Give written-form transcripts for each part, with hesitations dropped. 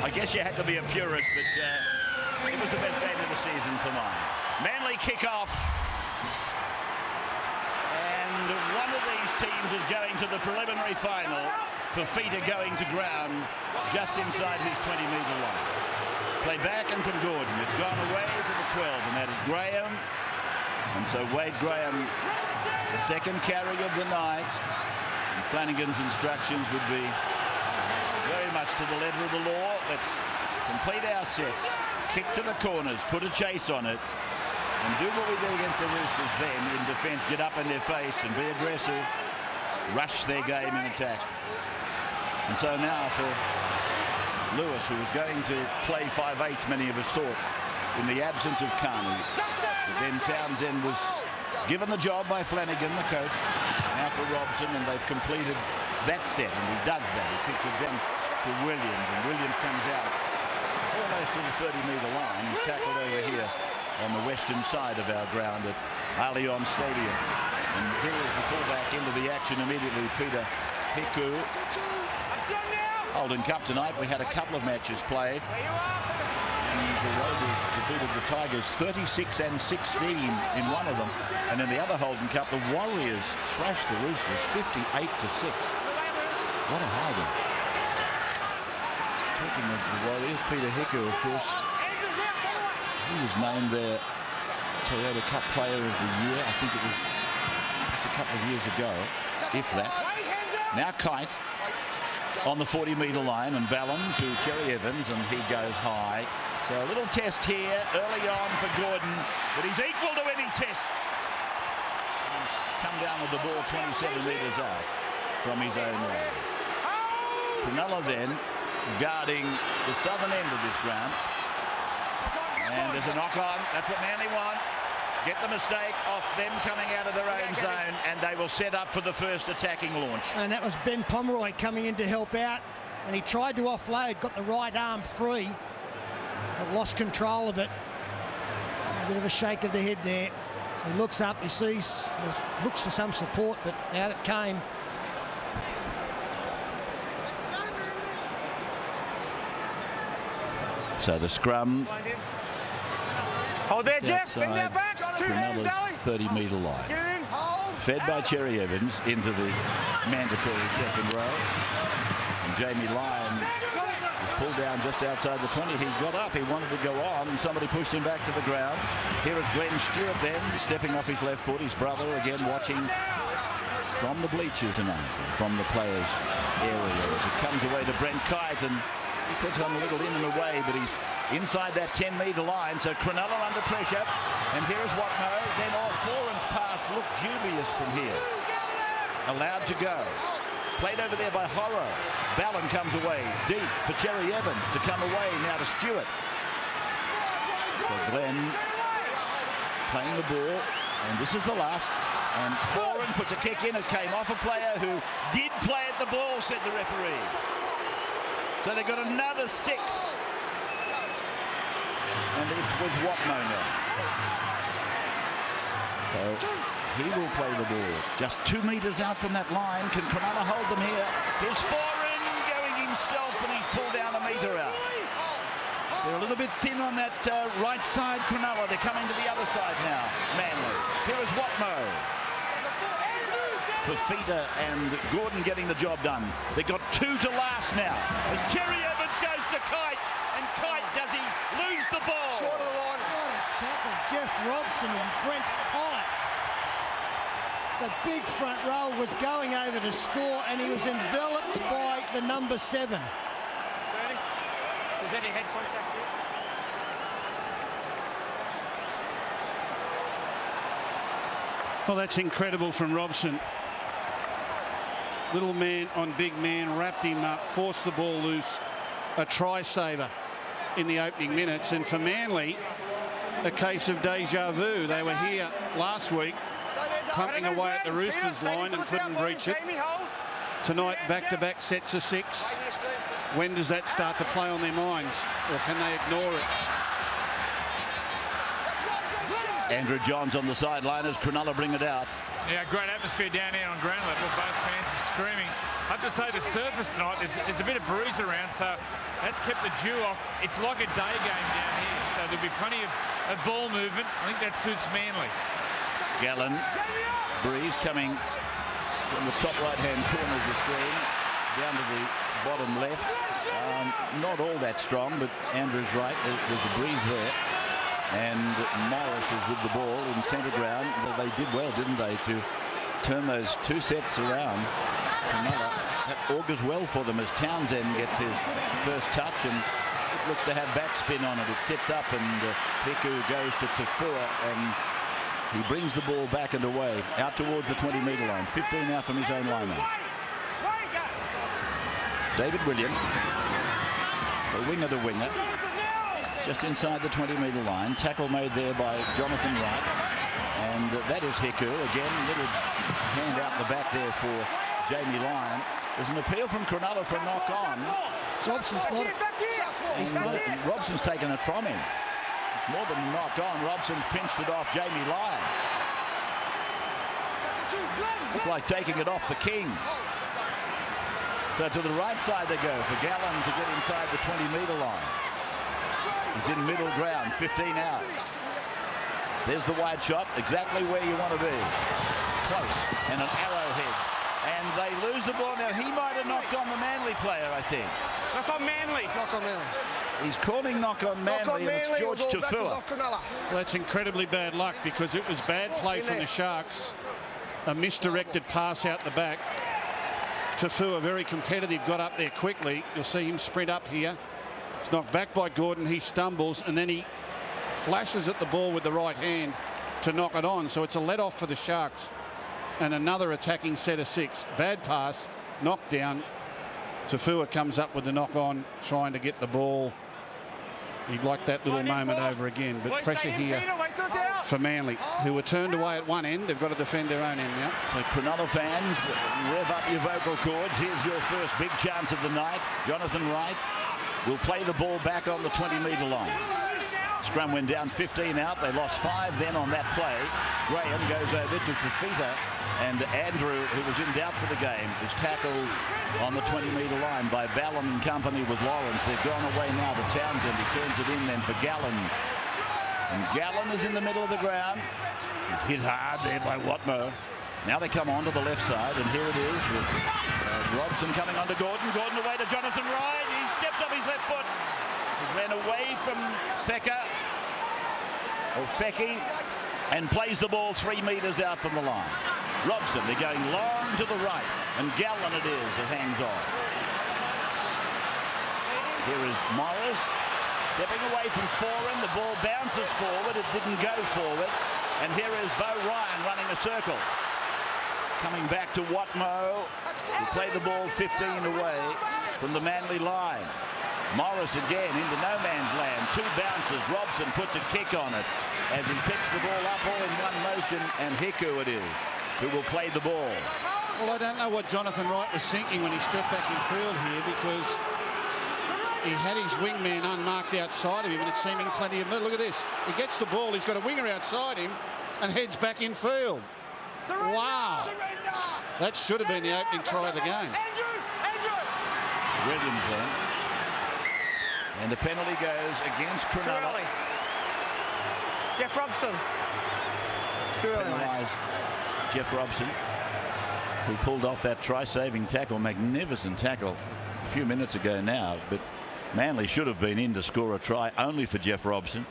I guess you had to be a purist, but it was the best game of the season for mine. Manly kickoff. And one of these teams is going to the preliminary final. Fafita going to ground just inside his 20-metre line. Play back and from Gordon. It's gone away to the 12, and that is Graham. And so Wade Graham, the second carry of the night. And Flanagan's instructions would be very much to the letter of the law. Let's complete our sets, kick to the corners, put a chase on it, and do what we did against the Roosters then in defence, get up in their face and be aggressive, rush their game in attack. And so now for Lewis, who was going to play 5/8, many of us thought, in the absence of Carney. Then Townsend was given the job by Flanagan, the coach. Now for Robson, and they've completed that set, and he does that. He kicks it down to Williams, and Williams comes out almost to the 30-metre line. He's tackled over here on the western side of our ground at Allianz Stadium. And here is the fullback into the action immediately, Peter Hiku. Holden Cup tonight, we had a couple of matches played. And the Raiders defeated the Tigers 36-16 in one of them. And in the other Holden Cup, the Warriors thrashed the Roosters 58-6. What a hiding. Talking of the Warriors, Peter Hiku, of course, he was named their Toyota Cup Player of the Year. I think it was just a couple of years ago, if that. Now Kite on the 40-metre line, and Ballon to Cherry Evans, and he goes high. So a little test here early on for Gordon, but he's equal to any test. He's come down with the ball 27 metres out from his own line. Cronulla then guarding the southern end of this ground. And there's a knock on. That's what Manly want. Get the mistake off them coming out of their own zone, and they will set up for the first attacking launch. And that was Ben Pomeroy coming in to help out, and he tried to offload, got the right arm free, but lost control of it. A bit of a shake of the head there. He looks up, he sees, looks for some support, but out it came. So the scrum. Hold there, Jeff. Bring that back. Cronulla's 30-metre line. Fed by Cherry Evans into the mandatory second row. And Jamie Lyon was pulled down just outside the 20. He got up. He wanted to go on, and somebody pushed him back to the ground. Here is Glenn Stewart then, stepping off his left foot. His brother again watching from the bleachers tonight, from the players' area as it comes away to Brent Kite, and he puts on a little in and away, but he's inside that 10-metre line. So Cronulla under pressure, and here is Watmough. Then all Foran's pass looked dubious from here. Allowed to go. Played over there by Horro. Ballon comes away deep for Cherry Evans to come away now to Stewart. So Glenn playing the ball, and this is the last. And Foran puts a kick in. It came off a player who did play at the ball, said the referee. So they've got another 6. And it's with Watmough now. So he will play the ball. Just 2 metres out from that line. Can Cronulla hold them here? Here's Foran going himself, and he's pulled down a metre out. They're a little bit thin on that right side, Cronulla. They're coming to the other side now, Manly. Here is Watmough. Fafita and Gordon getting the job done. They've got 2 to last now. As Cherry Evans goes to Kite, and Kite, does he lose the ball? Short of the line. What a tackle, Jeff Robson and Brent Kite. The big front row was going over to score, and he was enveloped by the number 7. Was any head contact here? Well, that's incredible from Robson. Little man on big man, wrapped him up, forced the ball loose. A try saver in the opening minutes. And for Manly, a case of deja vu. They were here last week, pumping away at the Roosters line and couldn't reach it. Tonight, back-to-back sets of 6. When does that start to play on their minds? Or can they ignore it? Andrew Johns on the sideline as Cronulla bring it out. Yeah, great atmosphere down here on ground level. Both fans are screaming. I have to say the surface tonight, there's a bit of breeze around, so that's kept the dew off. It's like a day game down here, so there'll be plenty of ball movement. I think that suits Manly. Gallen, breeze coming from the top right-hand corner of the screen down to the bottom left. Not all that strong, but Andrew's right. There's a breeze there. And Morris is with the ball in centre ground. Well, they did well, didn't they, to turn those two sets around. Cronulla, that augurs well for them as Townsend gets his first touch, and it looks to have backspin on it. It sits up, and Hiku goes to Taufua, and he brings the ball back and away, out towards the 20-metre line. 15 out from his own line now. David Williams, a winger to winger, just inside the 20-metre line. Tackle made there by Jonathan Wright, and that is Hiku again. Little hand out the back there for Jamie Lyon. There's an appeal from Cronulla for a knock on. Robson's got it. He's got it. Robson's taken it from him. More than a knock on. Robson's pinched it off Jamie Lyon. It's like taking it off the king. So to the right side they go for Gallen to get inside the 20-metre line. He's in middle ground, 15 out. There's the wide shot, exactly where you want to be. Close, and an arrowhead. And they lose the ball. Now, he might have knocked on the Manly player, I think. Knock on Manly. Knock on Manly. He's calling knock on Manly, and it's George Taufua. Well, that's incredibly bad luck, because it was bad play from the Sharks. A misdirected pass out the back. Taufua, very competitive, got up there quickly. You'll see him sprint up here. It's knocked back by Gordon. He stumbles, and then he flashes at the ball with the right hand to knock it on. So it's a let-off for the Sharks. And another attacking set of 6. Bad pass, knocked down. Taufua comes up with the knock-on, trying to get the ball. He'd like that little moment over again, but pressure here for Manly, who were turned away at one end. They've got to defend their own end now. So Cronulla fans, rev up your vocal cords. Here's your first big chance of the night. Jonathan Wright will play the ball back on the 20-metre line. Scrum went down 15 out. They lost 5 then on that play. Graham goes over to Fafita, and Andrew, who was in doubt for the game, is tackled on the 20-metre line by Ballon and company with Lawrence. They've gone away now to Townsend. He turns it in then for Gallen. And Gallen is in the middle of the ground. He's hit hard there by Watmough. Now they come on to the left side, and here it is with Robson coming on to Gordon. Gordon away to Jonathan Wright. He steps up his left foot. He ran away from Feckie, and plays the ball 3 metres out from the line. Robson, they're going long to the right, and Gallen it is that hangs on. Here is Morris stepping away from Foran. The ball bounces forward. It didn't go forward. And here is Bo Ryan running a circle. Coming back to Watmough, who played the ball 15 away from the Manly line. Morris again into no man's land. 2 bounces. Robson puts a kick on it as he picks the ball up all in one motion, and Hiku it is who will play the ball. Well, I don't know what Jonathan Wright was thinking when he stepped back in field here, because he had his wingman unmarked outside of him, and it's seeming plenty of... Look at this. He gets the ball. He's got a winger outside him and heads back in field. Wow. That should have been the opening try of the game. Williams then. And the penalty goes against Cronulla. Jeff Robson. Penalised Jeff Robson, who pulled off that try-saving tackle, magnificent tackle a few minutes ago now, but Manly should have been in to score a try only for Jeff Robson.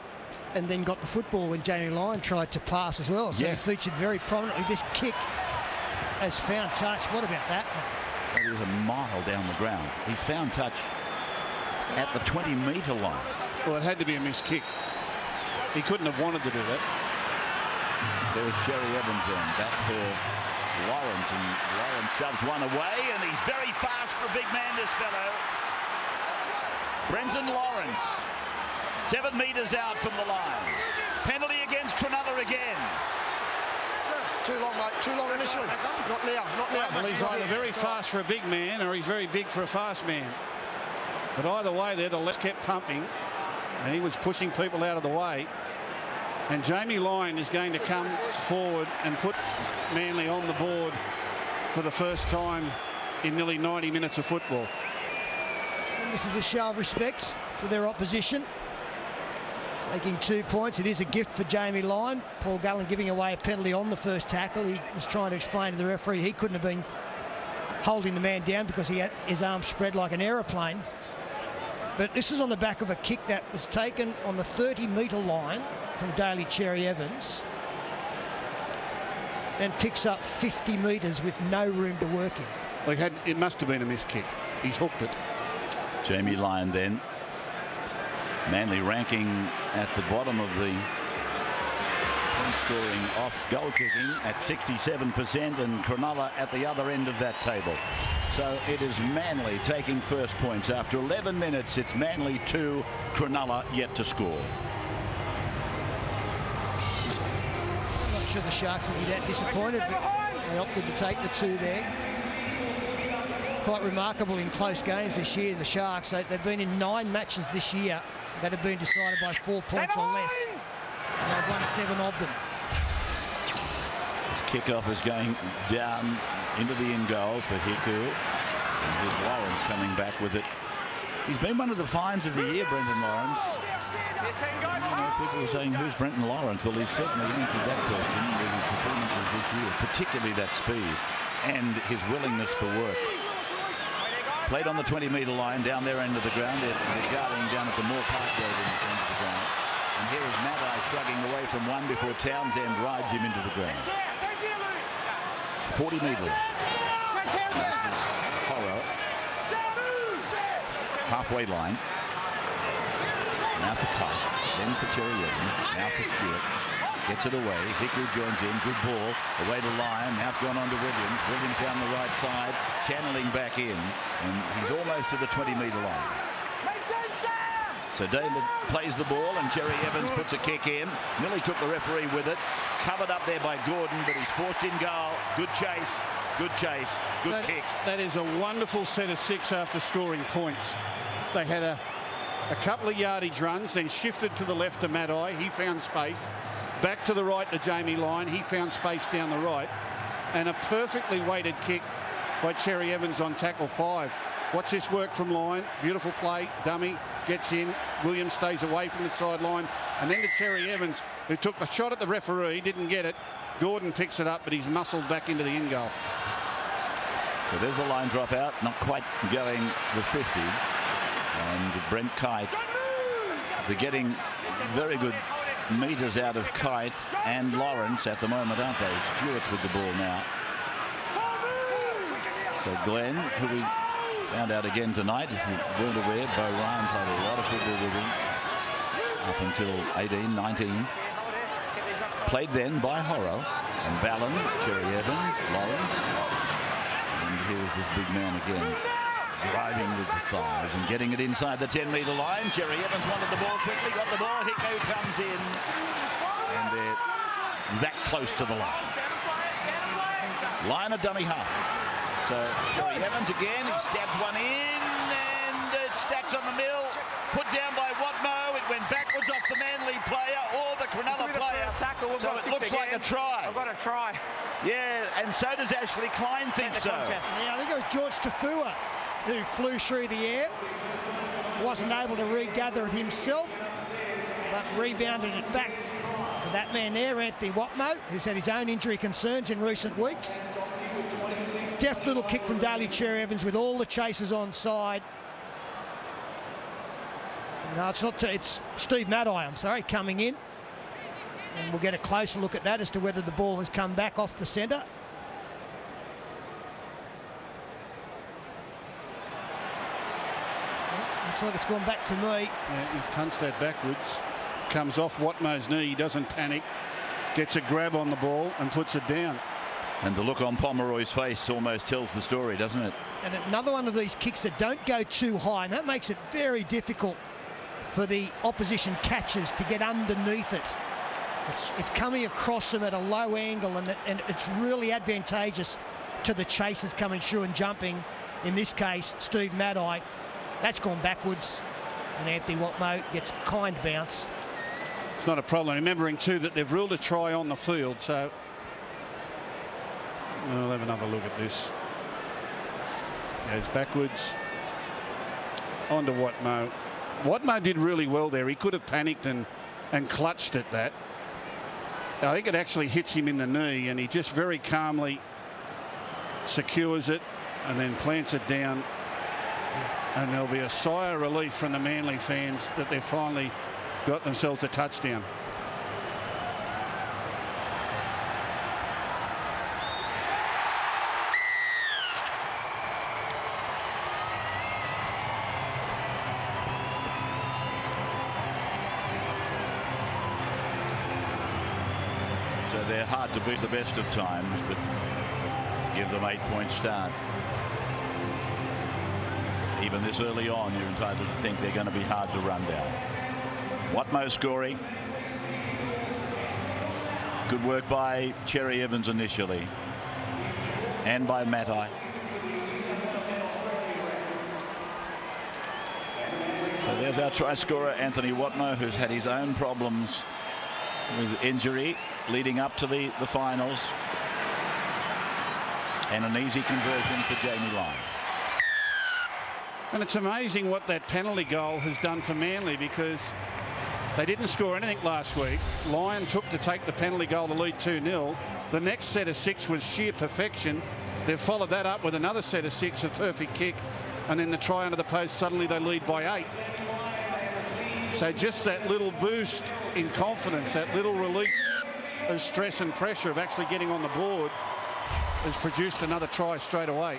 And then got the football when Jamie Lyon tried to pass as well. So he featured very prominently. This kick has found touch. What about that? That is a mile down the ground. He's found touch at the 20-metre line. Well, it had to be a missed kick. He couldn't have wanted to do that. There's Jerry Evans then, back for Lawrence, and Lawrence shoves one away, and he's very fast for a big man, this fellow. Brendan Lawrence, 7 metres out from the line. Penalty against Cronulla again. Too long, mate. Too long initially. Not now. Not now. Well, he's either very fast for a big man, or he's very big for a fast man. But either way there, the left kept pumping, and he was pushing people out of the way. And Jamie Lyon is going to come forward and put Manly on the board for the first time in nearly 90 minutes of football. And this is a show of respect to their opposition. Taking 2 points. It is a gift for Jamie Lyon. Paul Gallen giving away a penalty on the first tackle. He was trying to explain to the referee he couldn't have been holding the man down because he had his arms spread like an aeroplane. But this is on the back of a kick that was taken on the 30-metre line from Daly Cherry Evans and picks up 50 metres with no room to work in. It must have been a missed kick. He's hooked it. Jamie Lyon then. Manly ranking at the bottom of the scoring off goal kicking at 67%, and Cronulla at the other end of that table. So it is Manly taking first points. After 11 minutes, it's Manly 2, Cronulla yet to score. I'm not sure the Sharks will be that disappointed, but they opted to take the 2 there. Quite remarkable in close games this year, the Sharks. They've been in 9 matches this year that have been decided by 4 points or less, and they've won 7 of them. This kickoff is going down into the in goal for Hiku. And here's Lawrence coming back with it. He's been one of the finds of the year, Brendan Lawrence. People are saying, who's Brendan Lawrence? Well, he's certainly answered that question with his performances this year, particularly that speed and his willingness for work. Played on the 20-metre line down their end of the ground. They're guarding down at the Moore Park Road end of the ground. And here is Matai shrugging away from one before Townsend rides him into the ground. 40 metres. Horror. Halfway line. Now for Kite. Then for Cherry Evans. Now for Stewart. Gets it away. Hiku joins in. Good ball. Away to Lyon. Now it's gone on to Williams. Williams down the right side. Channeling back in. And he's almost to the 20-metre line. So David plays the ball and Cherry Evans puts a kick in. Nearly took the referee with it. Covered up there by Gordon, but he's forced in goal. Good chase. Good chase. Good kick. That is a wonderful set of 6 after scoring points. They had a couple of yardage runs, then shifted to the left to Matai. He found space. Back to the right to Jamie Lyon. He found space down the right. And a perfectly weighted kick by Cherry Evans on tackle 5. Watch this work from Lyon. Beautiful play. Dummy gets in. Williams stays away from the sideline. And then to Cherry Evans, who took a shot at the referee, didn't get it. Gordon picks it up, but he's muscled back into the end goal. So there's the line drop out. Not quite going the 50. And Brent Kite, they're getting very good metres out of Kite and Lawrence at the moment, aren't they? Stewart's with the ball now. So Glenn, who we found out again tonight, if you weren't aware, Bo Ryan played a lot of football with him up until 18, 19. Played then by Horrow and Ballon, Cherry Evans, Lawrence. And here's this big man again, driving with the thighs and getting it inside the 10-metre line. Cherry Evans wanted the ball quickly, got the ball. Hiku comes in, and they're that close to the line. Line of dummy half. So Cherry Evans again, he stabs one in, and it stacks on the mill. Put down by Watmough. It went backwards off the Manly player or the Cronulla player. So it looks like a try. I've got a try. Yeah, and so does Ashley Klein think so. Yeah, I think it was George Taufua who flew through the air. Wasn't able to regather it himself, but rebounded it back to that man there, Anthony Watmough, who's had his own injury concerns in recent weeks. Deft little kick from Daly Cherry Evans with all the chasers on side. No, it's not. It's Steve Matai, I'm sorry, coming in. And we'll get a closer look at that as to whether the ball has come back off the centre. Looks like it's gone back to me. Yeah, he punched that backwards. Comes off Watmough's knee. He doesn't panic. Gets a grab on the ball and puts it down. And the look on Pomeroy's face almost tells the story, doesn't it? And another one of these kicks that don't go too high, and that makes it very difficult for the opposition catchers to get underneath it. It's coming across them at a low angle, and it's really advantageous to the chasers coming through and jumping. In this case, Steve Matai. That's gone backwards, and Anthony Watmough gets a kind bounce. It's not a problem. Remembering too that they've ruled a try on the field, so we'll have another look at this. Goes backwards onto Watmough. Watmough did really well there. He could have panicked and clutched at that. I think it actually hits him in the knee, and he just very calmly secures it and then plants it down. And there'll be a sigh of relief from the Manly fans that they've finally got themselves a touchdown. So they're hard to beat the best of times, but give them 8-point start. Even this early on, you're entitled to think they're going to be hard to run down. Watmough scoring. Good work by Cherry Evans initially, and by Matai. So there's our try scorer, Anthony Watmough, who's had his own problems with injury leading up to the finals. And an easy conversion for Jamie Lyon. And it's amazing what that penalty goal has done for Manly, because they didn't score anything last week. Lyon took to take the penalty goal to lead 2-0. The next set of 6 was sheer perfection. They've followed that up with another set of 6, a perfect kick, and then the try under the post. Suddenly they lead by 8. So just that little boost in confidence, that little release of stress and pressure of actually getting on the board, has produced another try straight away.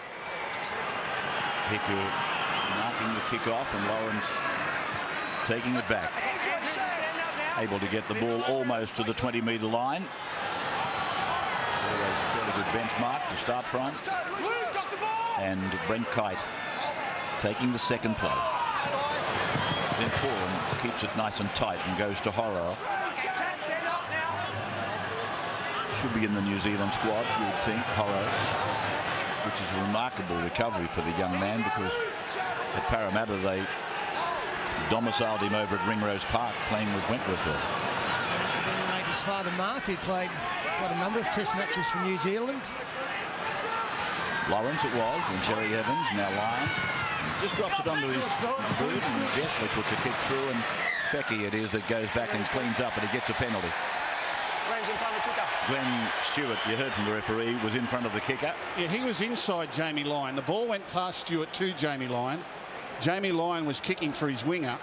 Hiku marking the kickoff, and Lawrence taking it back. Able to get the ball almost to the 20-metre line. Always a fairly good benchmark to start from. And Brent Kite taking the second play. Then Foran keeps it nice and tight and goes to Horror. Should be in the New Zealand squad, you would think, Horror, which is a remarkable recovery for the young man, because at Parramatta they domiciled him over at Ringrose Park playing with Wentworthville. His father Mark, who played quite a number of test matches for New Zealand. Lawrence it was, and Cherry Evans, now Lyon. He just drops it onto his boot and definitely puts a kick through, and Fecky it is that goes back and cleans up, and he gets a penalty. Glenn's in front of the kicker. Glenn Stewart, you heard from the referee, was in front of the kicker. Yeah, he was inside Jamie Lyon. The ball went past Stewart to Jamie Lyon. Jamie Lyon was kicking for his winger,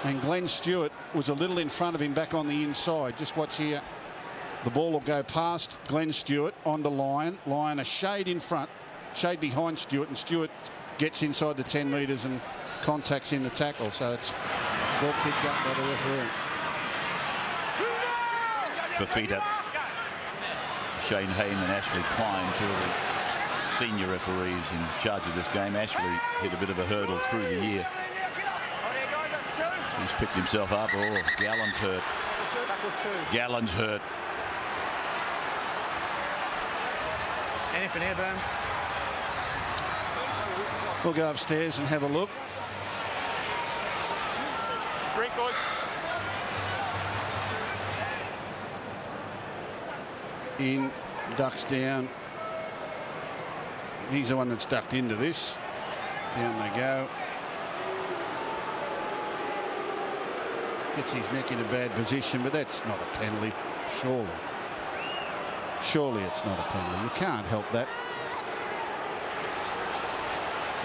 and Glenn Stewart was a little in front of him back on the inside. Just watch here. The ball will go past Glenn Stewart onto Lyon. Lyon a shade in front, shade behind Stewart, and Stewart gets inside the 10 metres and contacts in the tackle. So it's ball kicked up by the referee. Fafita, Shane Hayne and Ashley Klein, two of the senior referees in charge of this game. Ashley hit a bit of a hurdle through the year. He's picked himself up. Oh, Gallen's hurt. Gallen's hurt. Anything here, Ben? We'll go upstairs and have a look. Drink, boys. In, ducks down. He's the one that's ducked into this. Down they go. Gets his neck in a bad position, but that's not a penalty, surely. Surely it's not a penalty. You can't help that.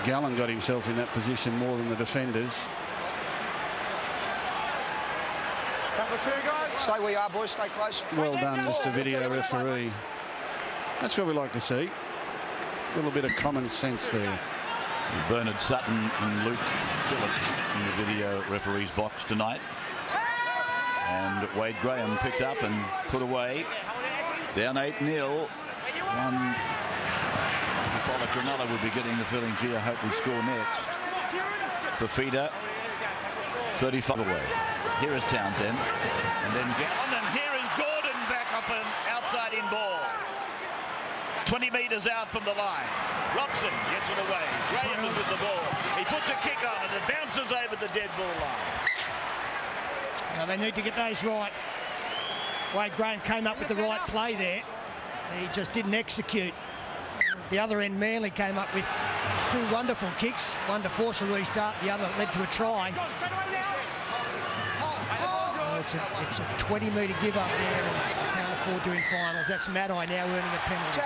Gallen got himself in that position more than the defenders. Stay where you are, boys. Stay close. Well done, Mr. Video Referee. That's what we like to see. A little bit of common sense there. Bernard Sutton and Luke Phillips in the video referee's box tonight. And Wade Graham picked up and put away. Down 8-0. One before Cronulla would be getting the feeling, gee, I hope we score next. Fafita, 35 away. Here is Townsend. And then Gallen, and here is Gordon back off an outside-in ball. 20 metres out from the line. Robson gets it away. Graham is with the ball. He puts a kick on it. It bounces over the dead ball line. Now they need to get those right. Wade Graham came up with the right play there. He just didn't execute. The other end, Manly came up with 2 wonderful kicks. One to force a restart, the other led to a try. It's a 20-metre give up there, and they can't afford to in finals. That's Maddai now earning a penalty.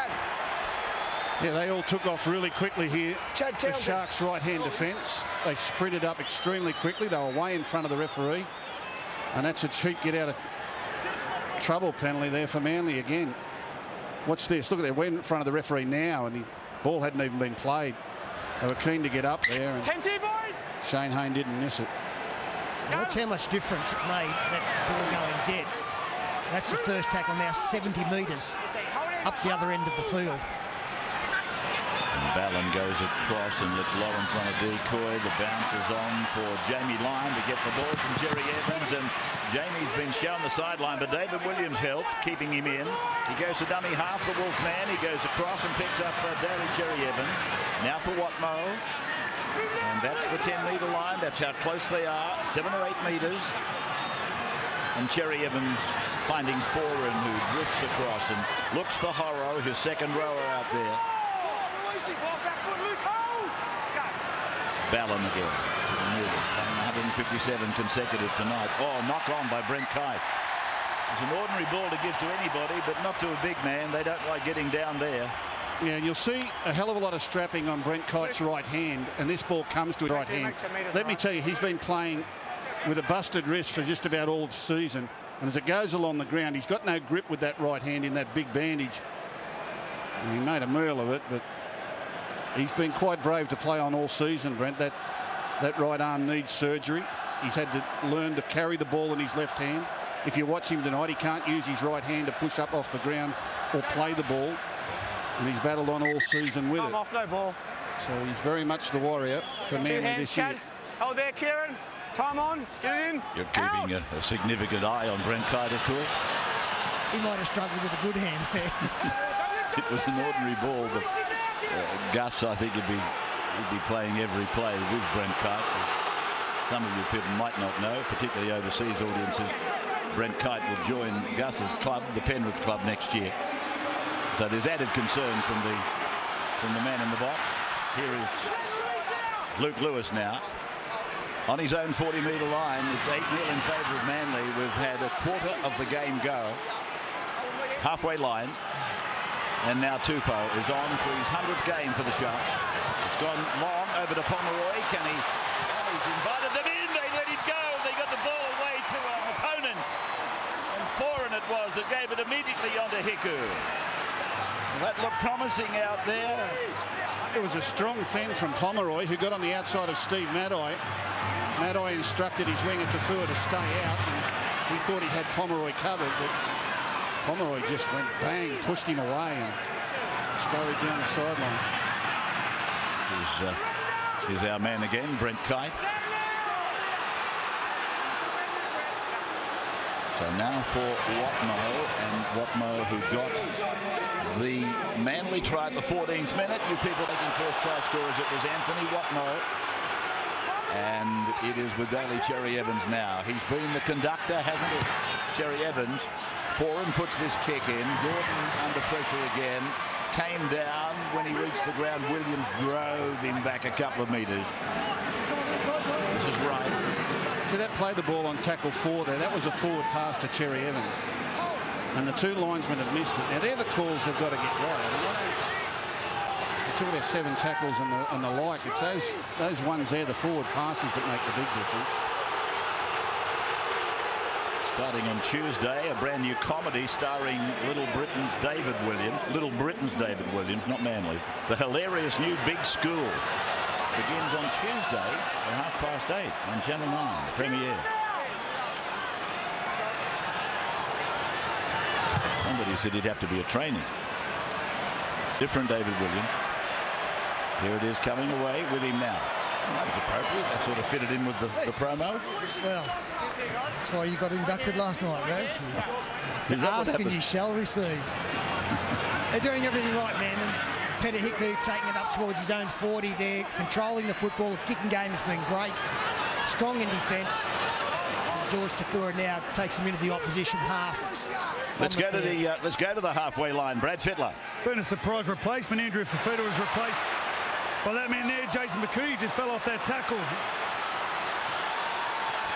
Yeah, they all took off really quickly here. The Sharks' right-hand defence. They sprinted up extremely quickly. They were way in front of the referee. And that's a cheap get out of trouble penalty there for Manly again. Watch this. Look at that. We're in front of the referee now, and the ball hadn't even been played. They were keen to get up there, and Shane Hayne didn't miss it. Now that's how much difference it made, that ball going dead. That's the first tackle now, 70 metres up the other end of the field. And Ballon goes across and lets Lawrence run a decoy. The bounce is on for Jamie Lyon to get the ball from Jerry Evans, and Jamie's been shown the sideline, but David Williams helped, keeping him in. He goes to dummy half the Wolfman. He goes across and picks up Daly Jerry Evans. Now for Watmough. And that's the 10-metre line. That's how close they are, 7 or 8 metres. And Cherry Evans finding Foran, who drifts across and looks for Horrow, his second rower out there. Ballon again to the middle, playing 157 consecutive tonight. Oh, knock on by Brent Kite. It's an ordinary ball to give to anybody, but not to a big man. They don't like getting down there. Yeah, you'll see a hell of a lot of strapping on Brent Kite's right hand, and this ball comes to his right hand. Let me tell you, he's been playing with a busted wrist for just about all season, and as it goes along the ground, he's got no grip with that right hand in that big bandage. And he made a meal of it, but he's been quite brave to play on all season, Brent. That right arm needs surgery. He's had to learn to carry the ball in his left hand. If you watch him tonight, he can't use his right hand to push up off the ground or play the ball. And he's battled on all season with it. Off, no ball. So he's very much the warrior for Manly this year. Hold there, Kieran. Time on. Get it in. You're keeping a significant eye on Brent Kite, of course. He might have struggled with a good hand there. It was an ordinary ball, but Gus, I think, would be playing every play with Brent Kite. Some of you people might not know, particularly overseas audiences. Brent Kite will join Gus's club, the Penrith club, next year. So there's added concern from the man in the box. Here is Luke Lewis now on his own 40-metre line. It's 8-0 in favour of Manly. We've had a quarter of the game go. Halfway line. And now Tupou is on for his 100th game for the Sharks. It's gone long over to Pomeroy. Can he? Oh, he's invited them in. They let it go. They got the ball away to an opponent. And Foran it was that gave it immediately onto Hiku. That looked promising out there. It was a strong fend from Pomeroy, who got on the outside of Steve Maddai. Maddai instructed his winger Taufua to stay out, and he thought he had Pomeroy covered, but Pomeroy just went bang, pushed him away and scurried down the sideline. Here's our man again, Brent Kite. So now for Watmough, and Watmough, who got the Manly try at the 14th minute. You people making first try scorers, it was Anthony Watmough. And it is with Daly Cherry Evans now. He's been the conductor, hasn't he? Cherry Evans. Foran puts this kick in. Gordon under pressure again. Came down. When he reached the ground, Williams drove him back a couple of metres. This is right. So that played the ball on tackle 4 there. That was a forward pass to Cherry Evans. And the 2 linesmen have missed it. Now, they're the calls they've got to get right. They talk about 7 tackles and the like. It's those ones there, the forward passes, that make the big difference. Starting on Tuesday, a brand new comedy starring Little Britain's David Williams, not Manly. The hilarious new Big School begins on Tuesday at 8:30 on Channel 9, premiere. Somebody said he'd have to be a trainee. Different David Williams. Here it is coming away with him now. That was appropriate. That sort of fitted in with the promo. Well, that's why you got inducted last night, Ravs. Ask and you shall receive. They're doing everything right, man. Peter Hiku taking it up towards his own 40 there, controlling the football. The kicking game has been great. Strong in defence. George Taufua now takes him into the opposition half. Let's go to the halfway line. Brad Fittler. Been a surprise replacement. Andrew Fafita was replaced by that man there. Jason McCooey just fell off that tackle.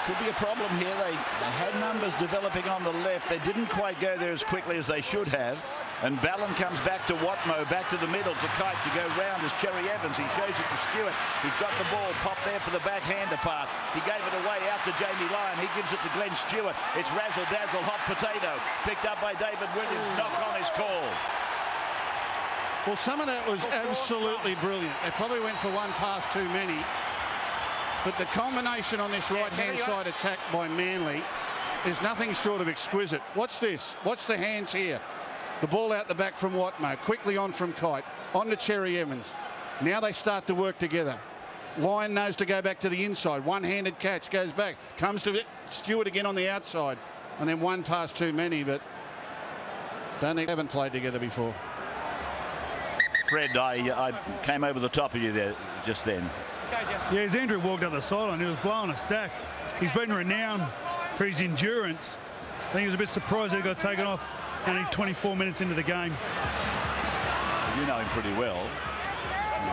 Could be a problem here. They had numbers developing on the left. They didn't quite go there as quickly as they should have. And Ballon comes back to Watmough, back to the middle to Kite to go round as Cherry Evans. He shows it to Stewart. He's got the ball, popped there for the backhander pass. He gave it away out to Jamie Lyon. He gives it to Glenn Stewart. It's razzle dazzle, hot potato. Picked up by David Williams. Knock on is called. Well, some of that was absolutely brilliant. They probably went for one pass too many. But the combination on this right-hand side attack by Manly is nothing short of exquisite. What's this? What's the hands here? The ball out the back from Watmough. Quickly on from Kite. On to Cherry Evans. Now they start to work together. Lyon knows to go back to the inside. One-handed catch, goes back. Comes to Stewart again on the outside. And then one pass too many, but don't think they haven't played together before. Fred, I came over the top of you there just then. Yeah, as Andrew walked up the sideline, he was blowing a stack. He's been renowned for his endurance. I think he was a bit surprised that he got taken off only 24 minutes into the game. You know him pretty well.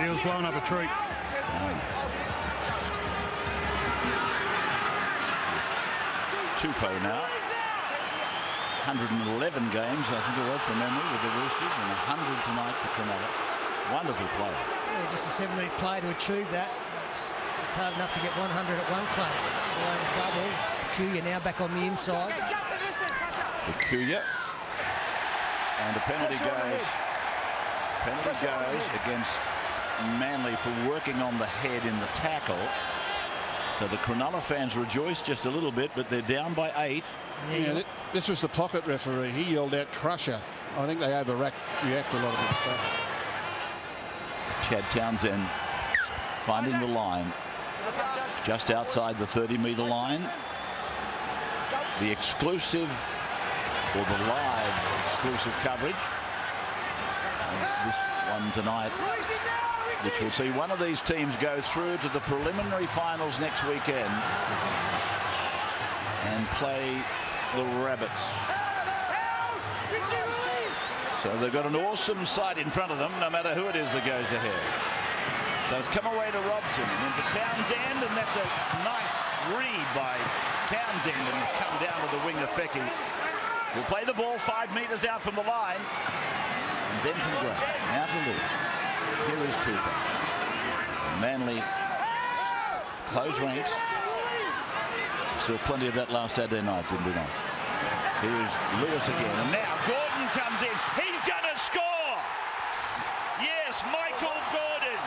He was blowing up a treat. Tupou now. 111 games, I think it was, from memory, with the Roosters, and 100 tonight for Cronulla. Wonderful player. Yeah, just a 7-metre player to achieve that. It's hard enough to get 100 at one club. Below the bubble. Kuya now back on the inside. The Kuya. And the penalty goes against Manly for working on the head in the tackle. So the Cronulla fans rejoice just a little bit, but they're down by 8. Yeah, this was the pocket referee. He yelled out crusher. I think they overreact a lot of this stuff. Chad Townsend finding the line just outside the 30-metre line. The exclusive, or the live exclusive coverage of this one tonight, which will see one of these teams go through to the preliminary finals next weekend and play the Rabbits. So they've got an awesome sight in front of them, no matter who it is that goes ahead. So it's come away to Robson and into Townsend, and that's a nice read by Townsend, and he's come down to the winger Feckie. Will play the ball 5 metres out from the line, and then from ground. Now to lose. Here is Tupou. Manly close ranks. Saw plenty of that last Saturday night, didn't we not? Here is Lewis again, and now Gordon comes in. He's going to score! Yes, Michael Gordon,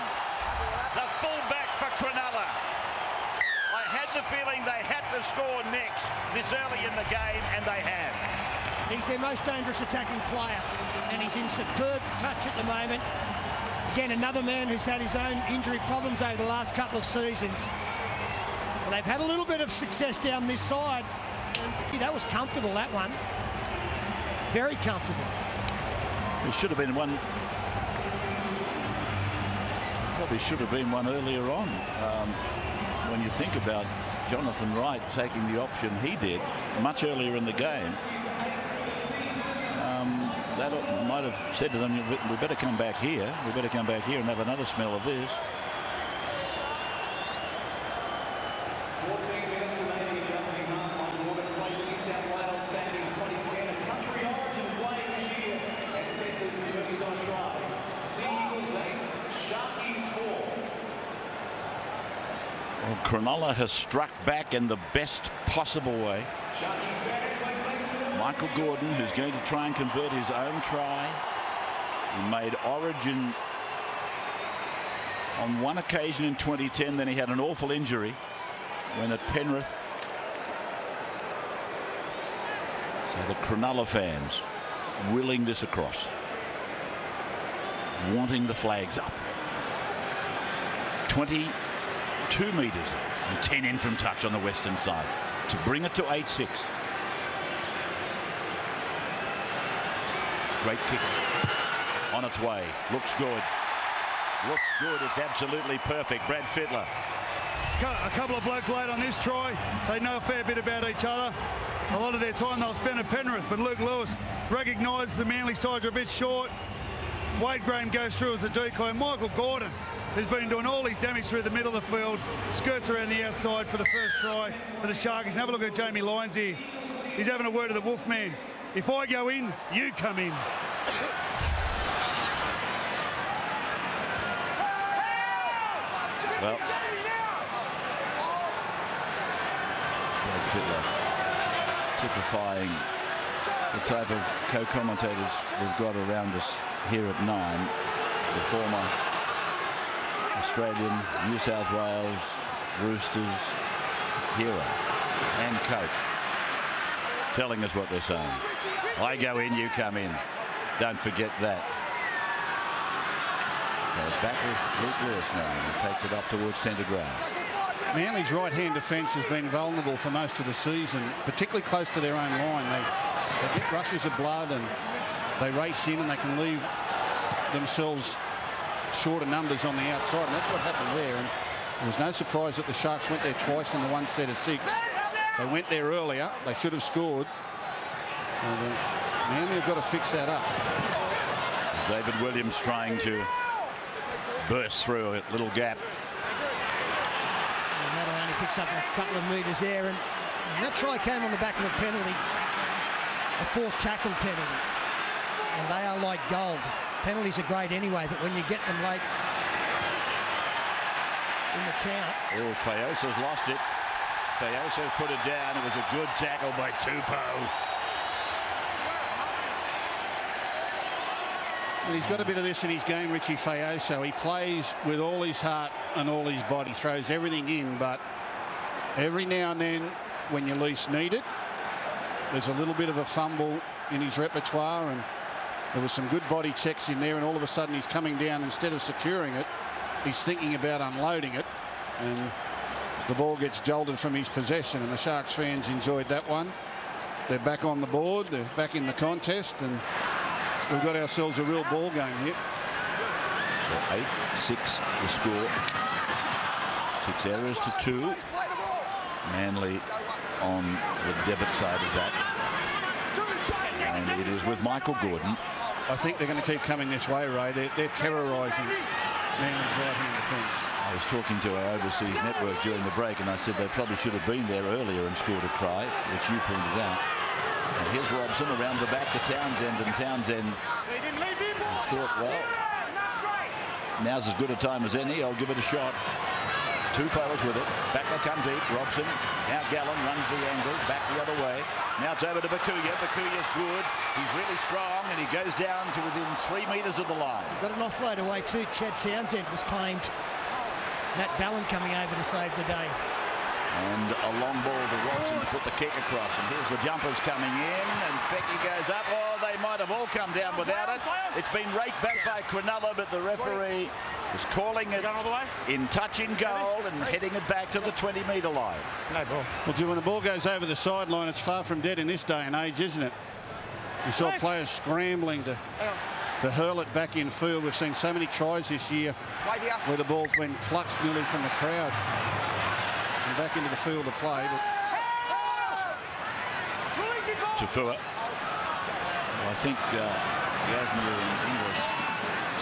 the fullback for Cronulla. I had the feeling they had to score next this early in the game, and they have. He's their most dangerous attacking player, and he's in superb touch at the moment. Again, another man who's had his own injury problems over the last couple of seasons. But they've had a little bit of success down this side. And that was comfortable, that one. Very comfortable. It should have been one. Probably should have been one earlier on. When you think about Jonathan Wright taking the option he did much earlier in the game, that might have said to them, we better come back here. We better come back here and have another smell of this. 14 minutes remaining in the opening half. Michael Gordon played for New South Wales back in 2010. A country origin play this year and centred the Boogies on try. Sea Eagles 8, Sharkies 4. Well, Cronulla has struck back in the best possible way. Sharkies fans, let's make some Michael Gordon, who's going to try and convert his own try. He made origin on one occasion in 2010, then he had an awful injury when at Penrith. So the Cronulla fans willing this across, wanting the flags up. 22 metres and 10 in from touch on the western side to bring it to 8-6. Great kick on its way. Looks good. Looks good. It's absolutely perfect. Brad Fittler A couple of blokes late on this try. They know a fair bit about each other. A lot of their time they'll spend at Penrith, but Luke Lewis recognised the Manly sides are a bit short. Wade Graham goes through as a decoy. Michael Gordon, who's been doing all his damage through the middle of the field, skirts around the outside for the first try for the Sharkies. And have a look at Jamie Lyons here. He's having a word to the Wolfman. If I go in, you come in. Well, Fittler typifying the type of co-commentators we've got around us here at 9. The former Australian, New South Wales Roosters hero and coach telling us what they're saying. I go in, you come in. Don't forget that. So it's back with Luke Lewis now. He takes it up towards centre ground. Manly's right-hand defence has been vulnerable for most of the season, particularly close to their own line. They get rushes of blood and they race in and they can leave themselves shorter numbers on the outside, and that's what happened there. And it was no surprise that the Sharks went there twice in the one set of 6. They went there earlier. They should have scored. So Manly have got to fix that up. David Williams trying to burst through a little gap. Matter only picks up a couple of metres there, and that try came on the back of a penalty, a 4th tackle penalty, and they are like gold. Penalties are great anyway, but when you get them late in the count. Oh, Fayosa's lost it. Fayosa's put it down. It was a good tackle by Tupou. And he's got a bit of this in his game, Richie Fayoso. He plays with all his heart and all his body, throws everything in, but every now and then, when you least need it, there's a little bit of a fumble in his repertoire, and there was some good body checks in there, and all of a sudden he's coming down. Instead of securing it, he's thinking about unloading it, and the ball gets jolted from his possession, and the Sharks fans enjoyed that one. They're back on the board, they're back in the contest, and we've got ourselves a real ball game here. So 8-6 the score. 6 errors to 2. Manly on the debit side of that. And it is with Michael Gordon. I think they're going to keep coming this way, Ray. They're terrorising Manly's right-hand defence. I was talking to our overseas network during the break, and I said they probably should have been there earlier and scored a try, which you pointed out. And here's Robson around the back to Townsend, and Townsend thought, well, now's as good a time as any. I'll give it a shot. 2 powers with it. Back they come deep. Robson. Now Gallen runs the angle. Back the other way. Now it's over to Bakuya. Bakuya's good. He's really strong, and he goes down to within 3 metres of the line. Got an offload away too. Chad Townsend was claimed. Matt Ballin coming over to save the day. And a long ball to Robson to put the kick across. And here's the jumpers coming in. And Fecky goes up. Oh, they might have all come down without it. It's been raked back by Cronulla, but the referee is calling it in touch in goal and heading it back to the 20-metre line. No ball. Well, when the ball goes over the sideline, it's far from dead in this day and age, isn't it? We saw players scrambling to hurl it back in field. We've seen so many tries this year where the ball's been plucked nearly from the crowd and back into the field to play. Taufua. Well, I think Yasmir and Inglis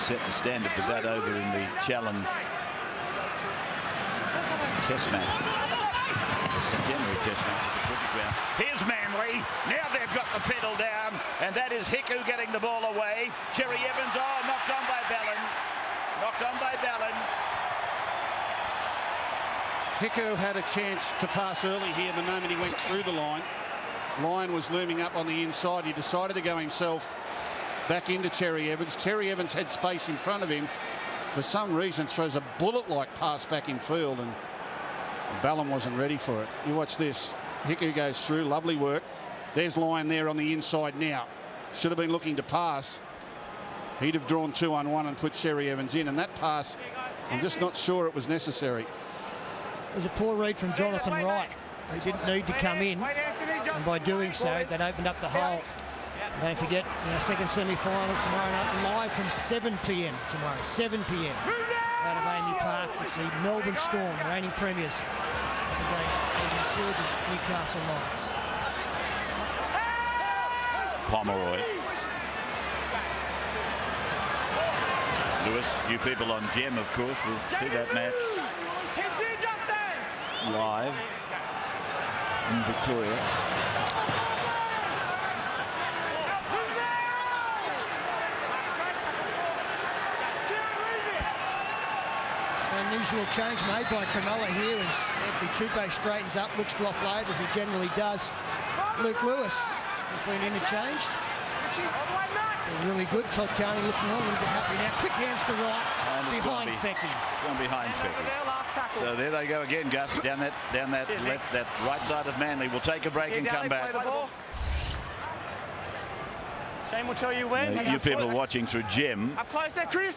set the standard for that over in the challenge test match, the centenary test match at the cricket ground. Here's Manly. Now they've got the pedal down, and that is Hiku getting the ball away. Cherry Evans, knocked on by Ballin. Knocked on by Ballin. Hiku had a chance to pass early here the moment he went through the line. Line was looming up on the inside. He decided to go himself back into Cherry Evans. Cherry Evans had space in front of him. For some reason, throws a bullet-like pass back in field, and Ballin wasn't ready for it. You watch this. Hiku goes through. Lovely work. There's Lyon there on the inside now. Should have been looking to pass. He'd have drawn 2-on-1 and put Cherry Evans in. And that pass, I'm just not sure it was necessary. It was a poor read from Jonathan Wright. He didn't need to come in, and by doing so, that opened up the hole. Don't forget, second semi-final tomorrow night, live from 7 p.m. tomorrow, 7 p.m. out of Amy Park. It's the Melbourne Storm, reigning premiers, against the insurgent Newcastle Knights. Pomeroy. Lewis, you people on Gem, of course, will see that match live in Victoria. Unusual change made by Cronulla here as Anthony Tupou straightens up, looks to offload as he generally does. Luke Lewis has been interchanged. They're really good. Todd Carney looking on, a little bit happy now. Quick hands to right, behind Fecky. Gone behind Fecky. So there they go again, Gus, down that left, that right side of Manly. We'll take a break and come back. Shane will tell you when. Now, you people watching through Gem. Up close there, Chris.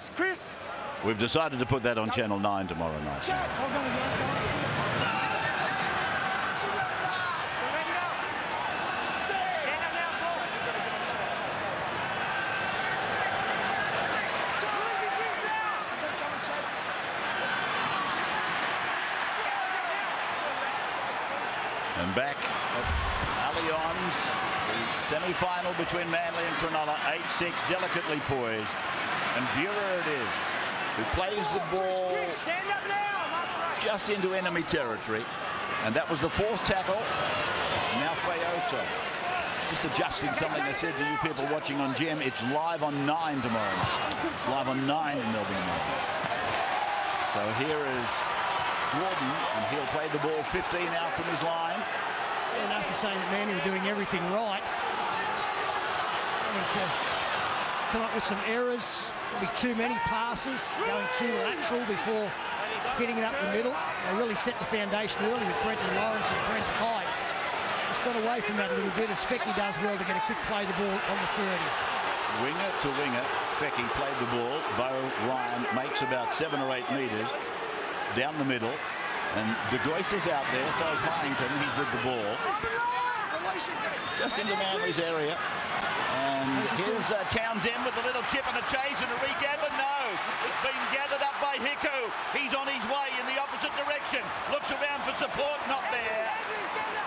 We've decided to put that on Channel 9 tomorrow night. And back at Allianz, the semi-final between Manly and Cronulla, 8-6, delicately poised. And Buehler it is, who plays the ball just into enemy territory. And that was the fourth tackle. Now Fayoso. Just adjusting something I said to you people watching on Gem. It's live on 9 tomorrow night. It's live on 9 in Melbourne. So here is Gordon, and he'll play the ball 15 out from his line. And after saying that Manly were doing everything right, starting to come up with some errors. There'll be too many passes, going too lateral before hitting it up the middle. They really set the foundation early with Brenton Lawrence and Brent Hyde. Just got away from that a little bit as Fecky does well to get a quick play the ball on the 30. Winger to winger, Fecky played the ball. Bo Ryan makes about 7 or 8 metres down the middle, and De Gois is out there, so is Hyington. He's with the ball just into Manly's area, and here's Townsend with a little chip and a chase and a regather. No, it's been gathered up by Hiku. He's on his way in the opposite direction, looks around for support, not there,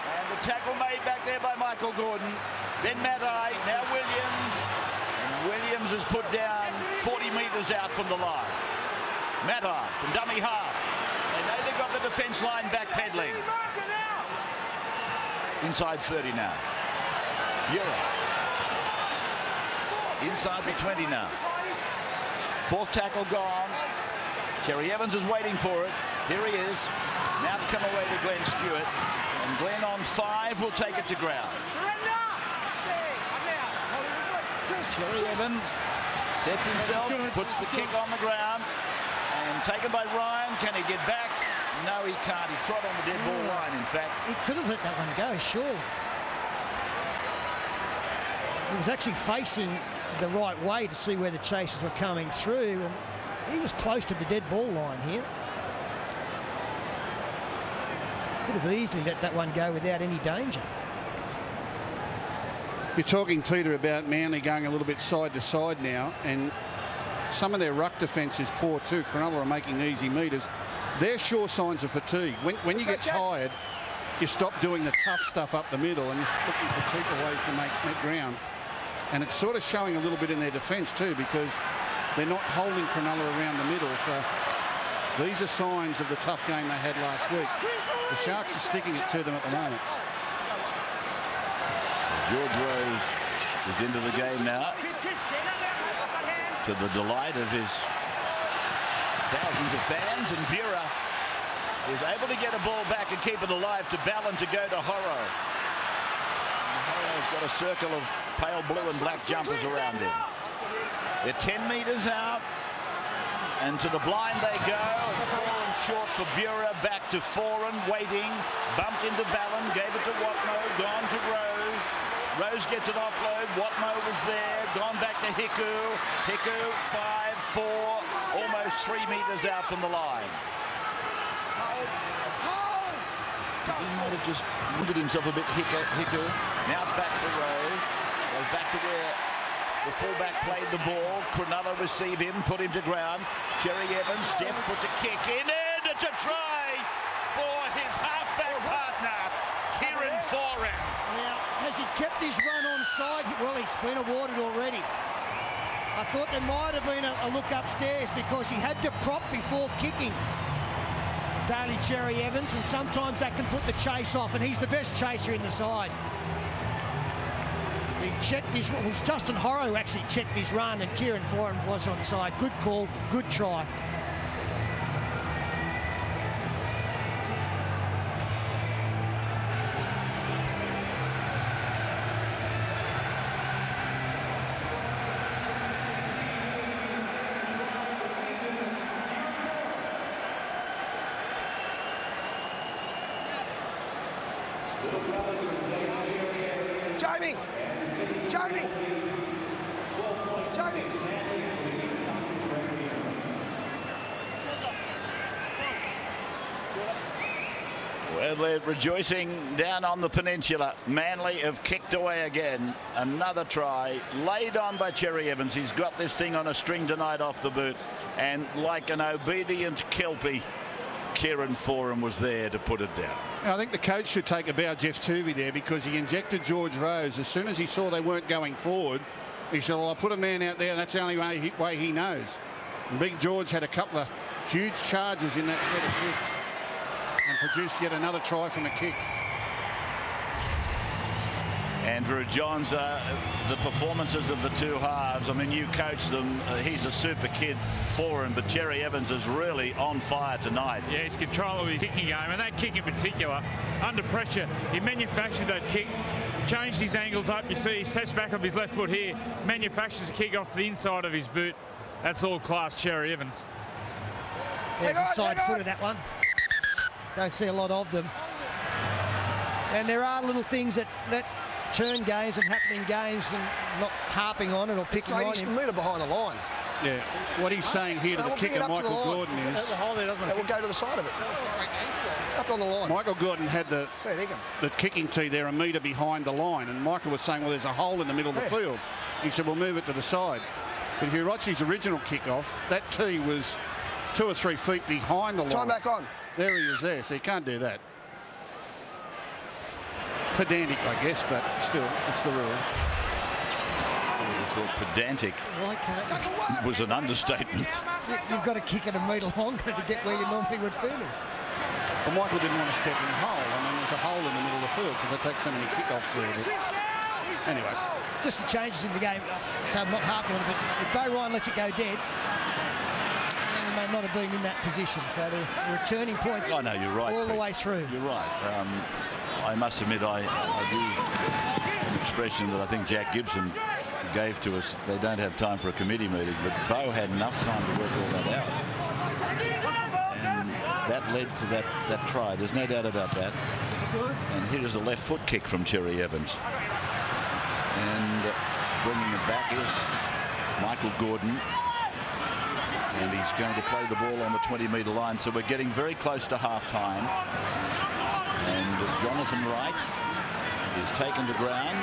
and the tackle made back there by Michael Gordon. Then Matai, now Williams, and Williams is put down 40 metres out from the line. Matai from dummy half. They know they've got the defence line backpedaling. Inside 30 now. Buehler. Inside the 20 now. Fourth tackle gone. Cherry Evans is waiting for it. Here he is. Now it's come away to Glenn Stewart. And Glenn on 5 will take it to ground. Cherry Evans sets himself, puts the kick on the ground. And taken by Ryan. Can he get back? No, he can't. He trod on the dead ball line, in fact. He could have let that one go, surely. He was actually facing the right way to see where the chasers were coming through, and he was close to the dead ball line here. Could have easily let that one go without any danger. You're talking, Peter, about Manly going a little bit side to side now, and some of their ruck defence is poor too. Cronulla are making easy metres. They're sure signs of fatigue. When you get tired, you stop doing the tough stuff up the middle and you're looking for cheaper ways to make ground. And it's sort of showing a little bit in their defence too, because they're not holding Cronulla around the middle. So these are signs of the tough game they had last week. The Sharks are sticking it to them at the moment. George Rose is into the game now, to the delight of his thousands of fans, and Buehler is able to get a ball back and keep it alive to Ballon to go to Horo. Horo's got a circle of pale blue and black jumpers around him. They're 10 metres out, and to the blind they go, and fallen short for Buehler, back to Foran, waiting, bumped into Ballon, gave it to Watmough, gone to Rose. Rose gets an offload. Watmough was there. Gone back to Hiku. Hiku, 5, 4, almost 3 metres out from the line. He might have just wounded himself a bit, Hiku. Now it's back for Rose. Goes back to where The fullback played the ball. Cronulla receive him, put him to ground. Cherry Evans steps, puts a kick in, and it's a try for his halfback partner, Kieran Foran. Now, has he kept his run on side? Well, he's been awarded already. I thought there might have been a look upstairs because he had to prop before kicking Bailey Cherry Evans, and sometimes that can put the chase off, and he's the best chaser in the side. He checked his, it was Justin Horrow who actually checked his run, and Kieran Foran was on side. Good call, good try. Jamie! Jamie! Jamie! Well, they're rejoicing down on the peninsula. Manly have kicked away again. Another try laid on by Cherry Evans. He's got this thing on a string tonight off the boot. And like an obedient Kelpie, Kieran Foran was there to put it down. I think the coach should take a bow, Jeff Tuvey, there, because he injected George Rose. As soon as he saw they weren't going forward, he said, well, I'll put a man out there, and that's the only way he knows. And Big George had a couple of huge charges in that set of 6 and produced yet another try from a kick. Andrew Johns, the performances of the two halves, I mean, you coach them. He's a super kid for him, but Cherry Evans is really on fire tonight. Yeah, he's control of his kicking game, and that kick in particular, under pressure, he manufactured that kick, changed his angles up. You see he steps back off his left foot here, manufactures a kick off the inside of his boot. That's all class Cherry Evans. There's a side foot of that one. Don't see a lot of them. And there are little things that turn games and happen in games, and not harping on it or picking on him. A metre behind the line. Yeah, what he's saying here to the kicker, Michael Gordon, is... That will go to the side of it. Up on the line. Michael Gordon had the kicking tee there a metre behind the line, and Michael was saying, well, there's a hole in the middle of the field. He said, we'll move it to the side. But if you watch his original kickoff, that tee was 2 or 3 feet behind the line. Time back on. There he is there, so you can't do that. Pedantic, I guess, but still, it's the rule. I thought pedantic was an understatement. You've got to kick it a metre longer to get where you normally would finish. Well, Michael didn't want to step in the hole. I mean, there's a hole in the middle of the field because they take so many kickoffs there. Anyway. Just the changes in the game, so I'm not harping on it, but if Bo Ryan lets it go dead, then he may not have been in that position. So there are turning points I know, you're right, all the way through. You're right. I must admit, I used an expression that I think Jack Gibson gave to us. They don't have time for a committee meeting, but Bo had enough time to work all that out. And that led to that try. There's no doubt about that. And here is a left foot kick from Cherry Evans. And bringing it back is Michael Gordon. And he's going to play the ball on the 20-metre line. So we're getting very close to half-time. And Jonathan Wright is taken to ground,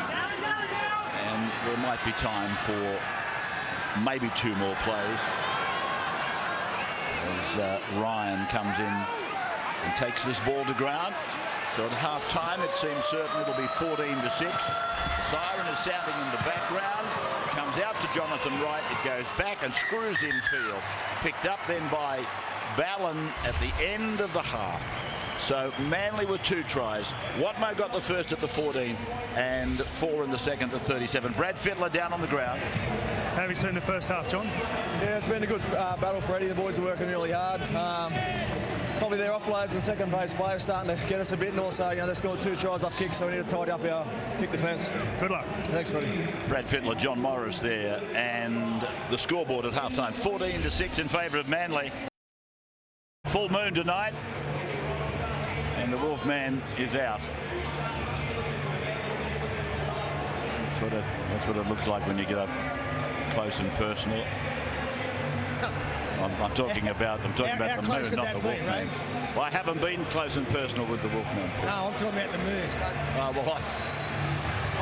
and there might be time for maybe 2 more plays as Ryan comes in and takes this ball to ground. So at half-time, it seems certain it'll be 14-6. The siren is sounding in the background. It comes out to Jonathan Wright. It goes back and screws infield. Picked up then by Ballon at the end of the half. So Manly with 2 tries. Watmough got the first at the 14 and 4 in the second at 37. Brad Fittler down on the ground. Have you seen the first half, John? Yeah, it's been a good battle for Eddie. The boys are working really hard. Probably their offloads and second pace play are starting to get us a bit, and also, they scored 2 tries off kicks, so we need to tidy up our kick defence. Good luck. Thanks, buddy. Brad Fittler, John Morris there, and the scoreboard at halftime 14-6 in favour of Manly. Full moon tonight, and the Wolfman is out. That's what it looks like when you get up close and personal. I'm talking about the moon, not the Wolfman. Right? Well, I haven't been close and personal with the Wolfman. No, I'm talking about the moon. Well,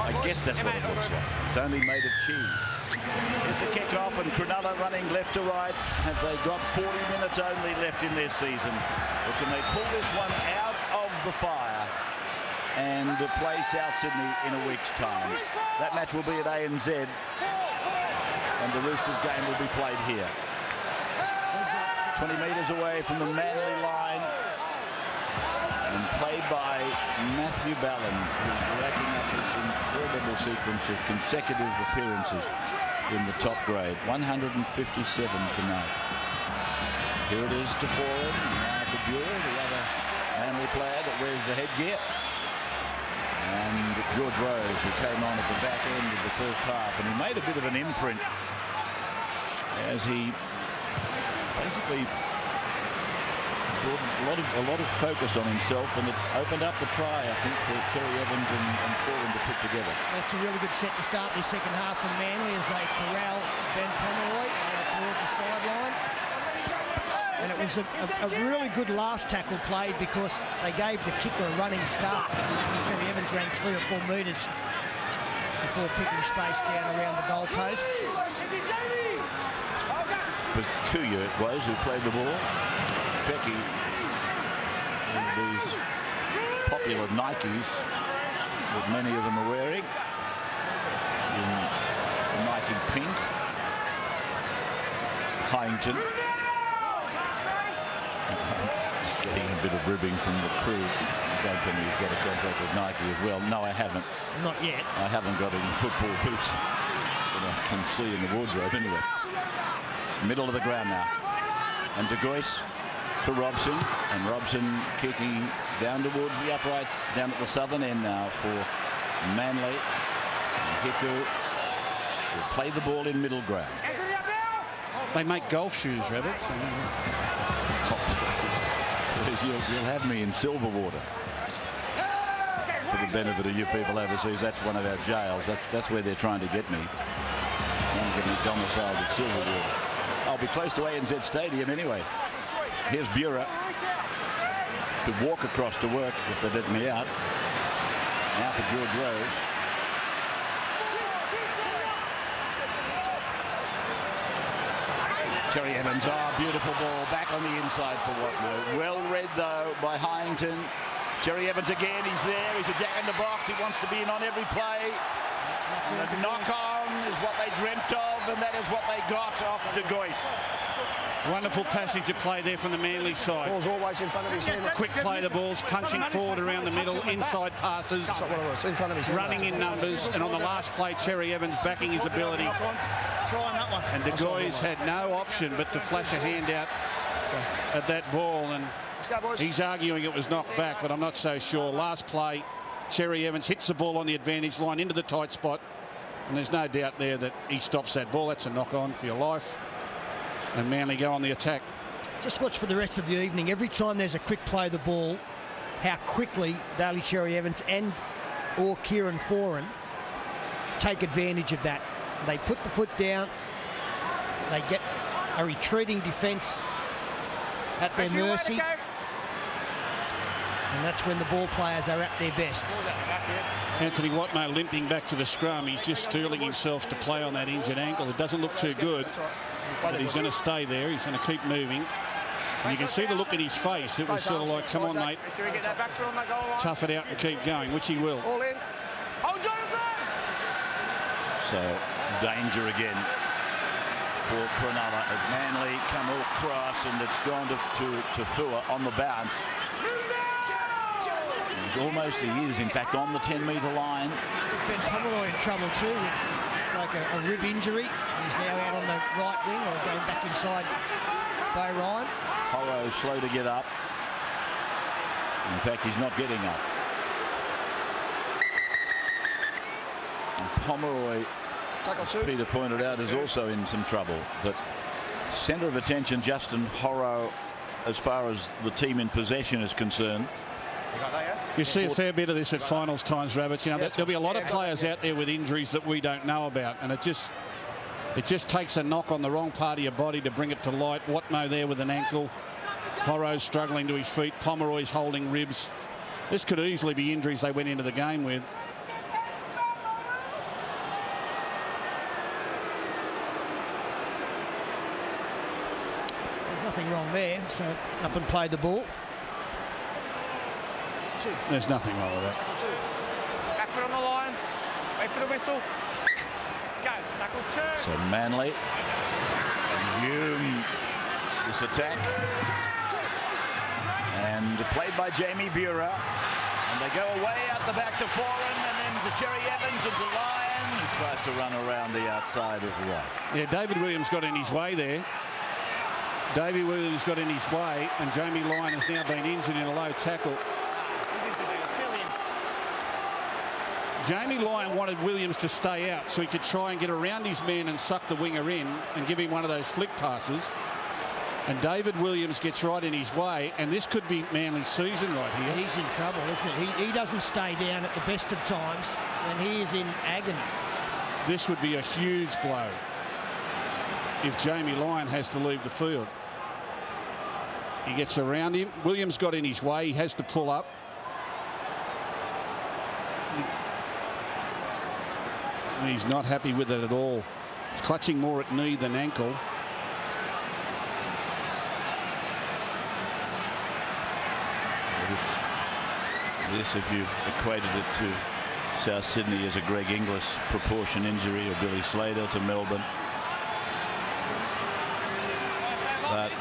I guess that's what it looks like. It's only made of cheese. Here's the kickoff, and Cronulla running left to right. Have they got 40 minutes only left in their season? Or can they pull this one out of the fire and play South Sydney in a week's time? That match will be at ANZ, and the Roosters game will be played here. 20 metres away from the Manly line, and played by Matthew Ballin, who's racking up this incredible sequence of consecutive appearances in the top grade. 157 tonight. Here it is to forward, now to Buell, the other Manly player that wears the headgear. And George Rose, who came on at the back end of the first half, and he made a bit of an imprint as he basically brought a lot of focus on himself, and it opened up the try, I think, for Cherry Evans and Foran to put together. That's a really good set to start this second half from Manly as they corral Ben Pomeroy towards the sideline. And it was a really good last tackle played because they gave the kicker a running start. Cherry Evans ran 3 or 4 metres before picking space down around the goalposts. Bakuya it was who played the ball. Fecky with these popular Nikes that many of them are wearing in Nike pink. Hyington just getting a bit of ribbing from the crew. Don't tell me you've got a contract with Nike as well. No, I haven't. Not yet. I haven't got any football boots that I can see in the wardrobe anyway. Middle of the ground now. And De Goyce for Robson, and Robson kicking down towards the uprights, down at the southern end now for Manly. And Hiku will play the ball in middle ground. They make golf shoes, Rabbits. Please, you'll have me in silver water. For the benefit of you people overseas, that's one of our jails. That's where they're trying to get me. Trying to get me domiciled at silver water. I'll be close to ANZ Stadium anyway. Here's Bura to walk across to work if they let me out. Now for George Rose. Cherry Evans, beautiful ball back on the inside for Watmough. Well read though by Hyington. Cherry Evans again, he's there, he's a jack in the box, he wants to be in on every play. And the knock-on is what they dreamt of, and that is what they got off De Goyce. Wonderful passage of play there from the Manly side. Ball's always in front of his hand. Quick play the balls, punching forward around the middle, inside passes, That's not what it was. In front of his hand. running in numbers, and on the last play, Cherry Evans backing his ability. And De Goyce had no option but to flash a hand out at that ball, and he's arguing it was knocked back, but I'm not so sure. Last play, Cherry Evans hits the ball on the advantage line into the tight spot, and there's no doubt there that he stops that ball. That's a knock-on for your life. And Manly go on the attack. Just watch for the rest of the evening. Every time there's a quick play of the ball, how quickly Daly Cherry Evans or Kieran Foran take advantage of that. They put the foot down. They get a retreating defence at their mercy. And that's when the ball players are at their best. Anthony Watmough limping back to the scrum. He's just steeling himself to play on that injured ankle. It doesn't look too good, but he's going to stay there. He's going to keep moving. And you can see the look in his face. It was sort of like, come on, mate, tough it out and keep going, which he will. All in. So, danger again for Cronulla as Manly come across, and it's gone to Taufua on the bounce. He's almost, he is in fact on the 10-metre line. Ben Pomeroy in trouble too. It's like a rib injury. He's now out on the right wing or going back inside by Ryan. Horrow slow to get up. In fact, he's not getting up. And Pomeroy, Peter pointed out, is also in some trouble. But centre of attention, Justin Horrow, as far as the team in possession is concerned. You see a fair bit of this at finals times, Rabbits. You know, there'll be a lot of players out there with injuries that we don't know about, and it just takes a knock on the wrong part of your body to bring it to light. Watmough there with an ankle. Horrow's struggling to his feet. Pomeroy's holding ribs. This could easily be injuries they went into the game with. There's nothing wrong there, so up and play the ball. There's nothing wrong with that. Back foot on the line. Wait for the whistle. Go. Knuckle turn. So Manly resume this attack. And played by Jamie Buhrer. And they go away out the back to Foran and then to Cherry Evans and to Lyon, who tries to run around the outside of the right. Yeah, David Williams got in his way there. Davey Williams got in his way, and Jamie Lyon has now been injured in a low tackle. Jamie Lyon wanted Williams to stay out so he could try and get around his man and suck the winger in and give him one of those flick passes. And David Williams gets right in his way, and this could be Manly's season right here. He's in trouble, isn't he? He doesn't stay down at the best of times, and he is in agony. This would be a huge blow if Jamie Lyon has to leave the field. He gets around him. Williams got in his way. He has to pull up. He's not happy with it at all. He's clutching more at knee than ankle. This, if you equated it to South Sydney, as a Greg Inglis proportion injury, or Billy Slater to Melbourne. But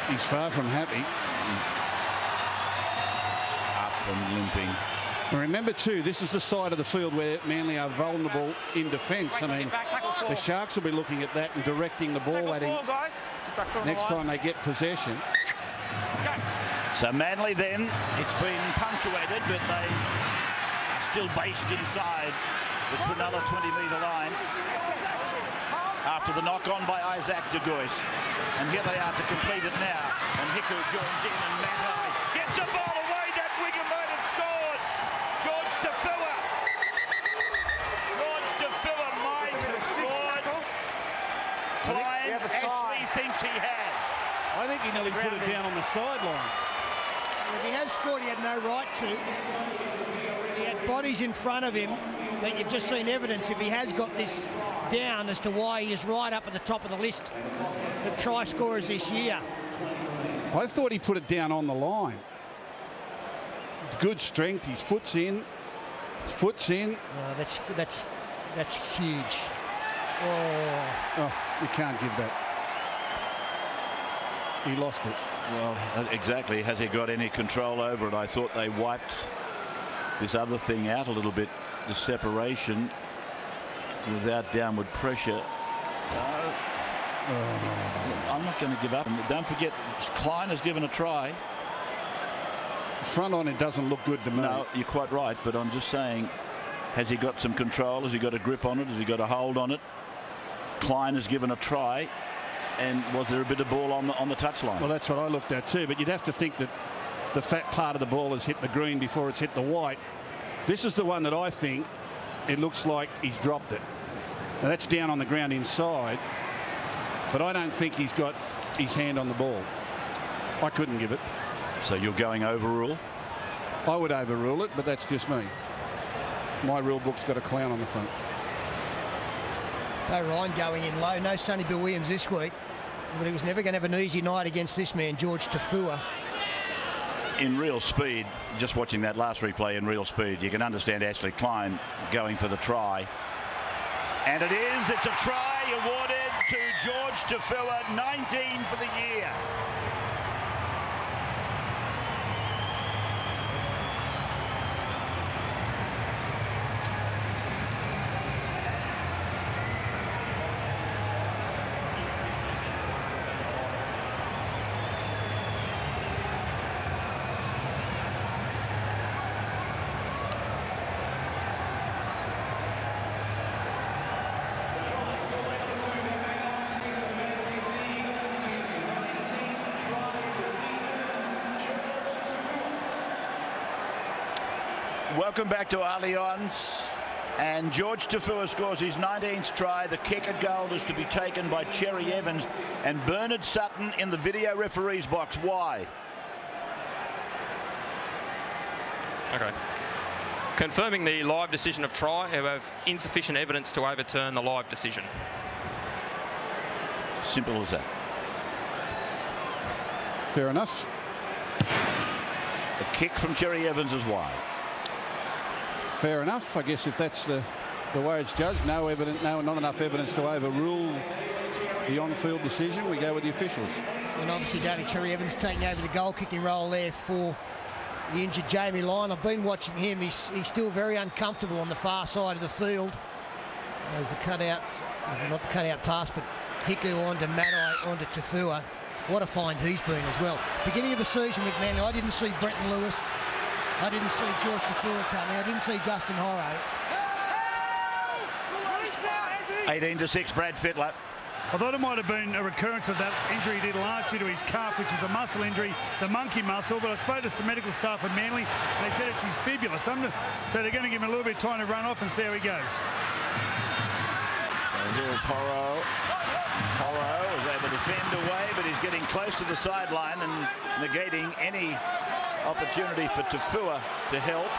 he's far from happy. Up and limping. And remember too, this is the side of the field where Manly are vulnerable in defence. I mean, the Sharks will be looking at that and directing the ball at him next time they get possession. So Manly then, it's been punctuated, but they are still based inside the Cronulla 20-metre line after the knock-on by Isaac de Gois. And here they are to complete it now. And Hiku joins in, and Matai gets a ball away. That winger might have scored. George Taufua. George Taufua might have scored. Klein actually thinks he has. I think he nearly put it down on the sideline. If he has scored, he had no right to. He had bodies in front of him, but you've just seen evidence if he has got this down as to why he is right up at the top of the list of try scorers this year. I thought he put it down on the line. Good strength. His foot's in. His foot's in. No, that's huge. Oh, you can't give that. He lost it. Well, exactly. Has he got any control over it? I thought they wiped this other thing out a little bit, the separation, without downward pressure. I'm not going to give up. And don't forget, Klein has given a try. Front on it doesn't look good to me. No, you're quite right, but I'm just saying, has he got some control? Has he got a grip on it? Has he got a hold on it? Klein has given a try. And was there a bit of ball on the touchline? Well, that's what I looked at too. But you'd have to think that the fat part of the ball has hit the green before it's hit the white. This is the one that I think it looks like he's dropped it. Now that's down on the ground inside, but I don't think he's got his hand on the ball. I couldn't give it. So you're going overrule? I would overrule it, but that's just me. My rule book's got a clown on the front. No Ryan going in low. No Sonny Bill Williams this week. But he was never going to have an easy night against this man, George Taufua. In real speed, just watching that last replay in real speed, you can understand Ashley Klein going for the try. And it is. It's a try awarded to George Taufua, 19 for the year. Welcome back to Allianz, and George Taufua scores his 19th try. The kick at goal is to be taken by Cherry Evans and Bernard Sutton in the video referee's box. Why? Okay. Confirming the live decision of try, who have insufficient evidence to overturn the live decision. Simple as that. Fair enough. A kick from Cherry Evans is wide. Fair enough. I guess if that's the way it's judged, not enough evidence to overrule the on-field decision, we go with the officials. And obviously David Cherry Evans taking over the goal kicking role there for the injured Jamie Lyon. I've been watching him. He's still very uncomfortable on the far side of the field. There's the cutout, not the cutout pass, but Hiku onto Matai onto Taufua. What a find he's been as well. Beginning of the season, McMahon, I didn't see Brenton Lewis. I didn't see George Taufua coming. I didn't see Justin Horro. 18-6, Brad Fittler. I thought it might have been a recurrence of that injury he did last year to his calf, which was a muscle injury, the monkey muscle. But I spoke to some medical staff at Manly, and they said it's his fibula. So they're going to give him a little bit of time to run off and see how he goes. And here's Horro. Horro is able to fend away, but he's getting close to the sideline and negating any opportunity for Taufua to help.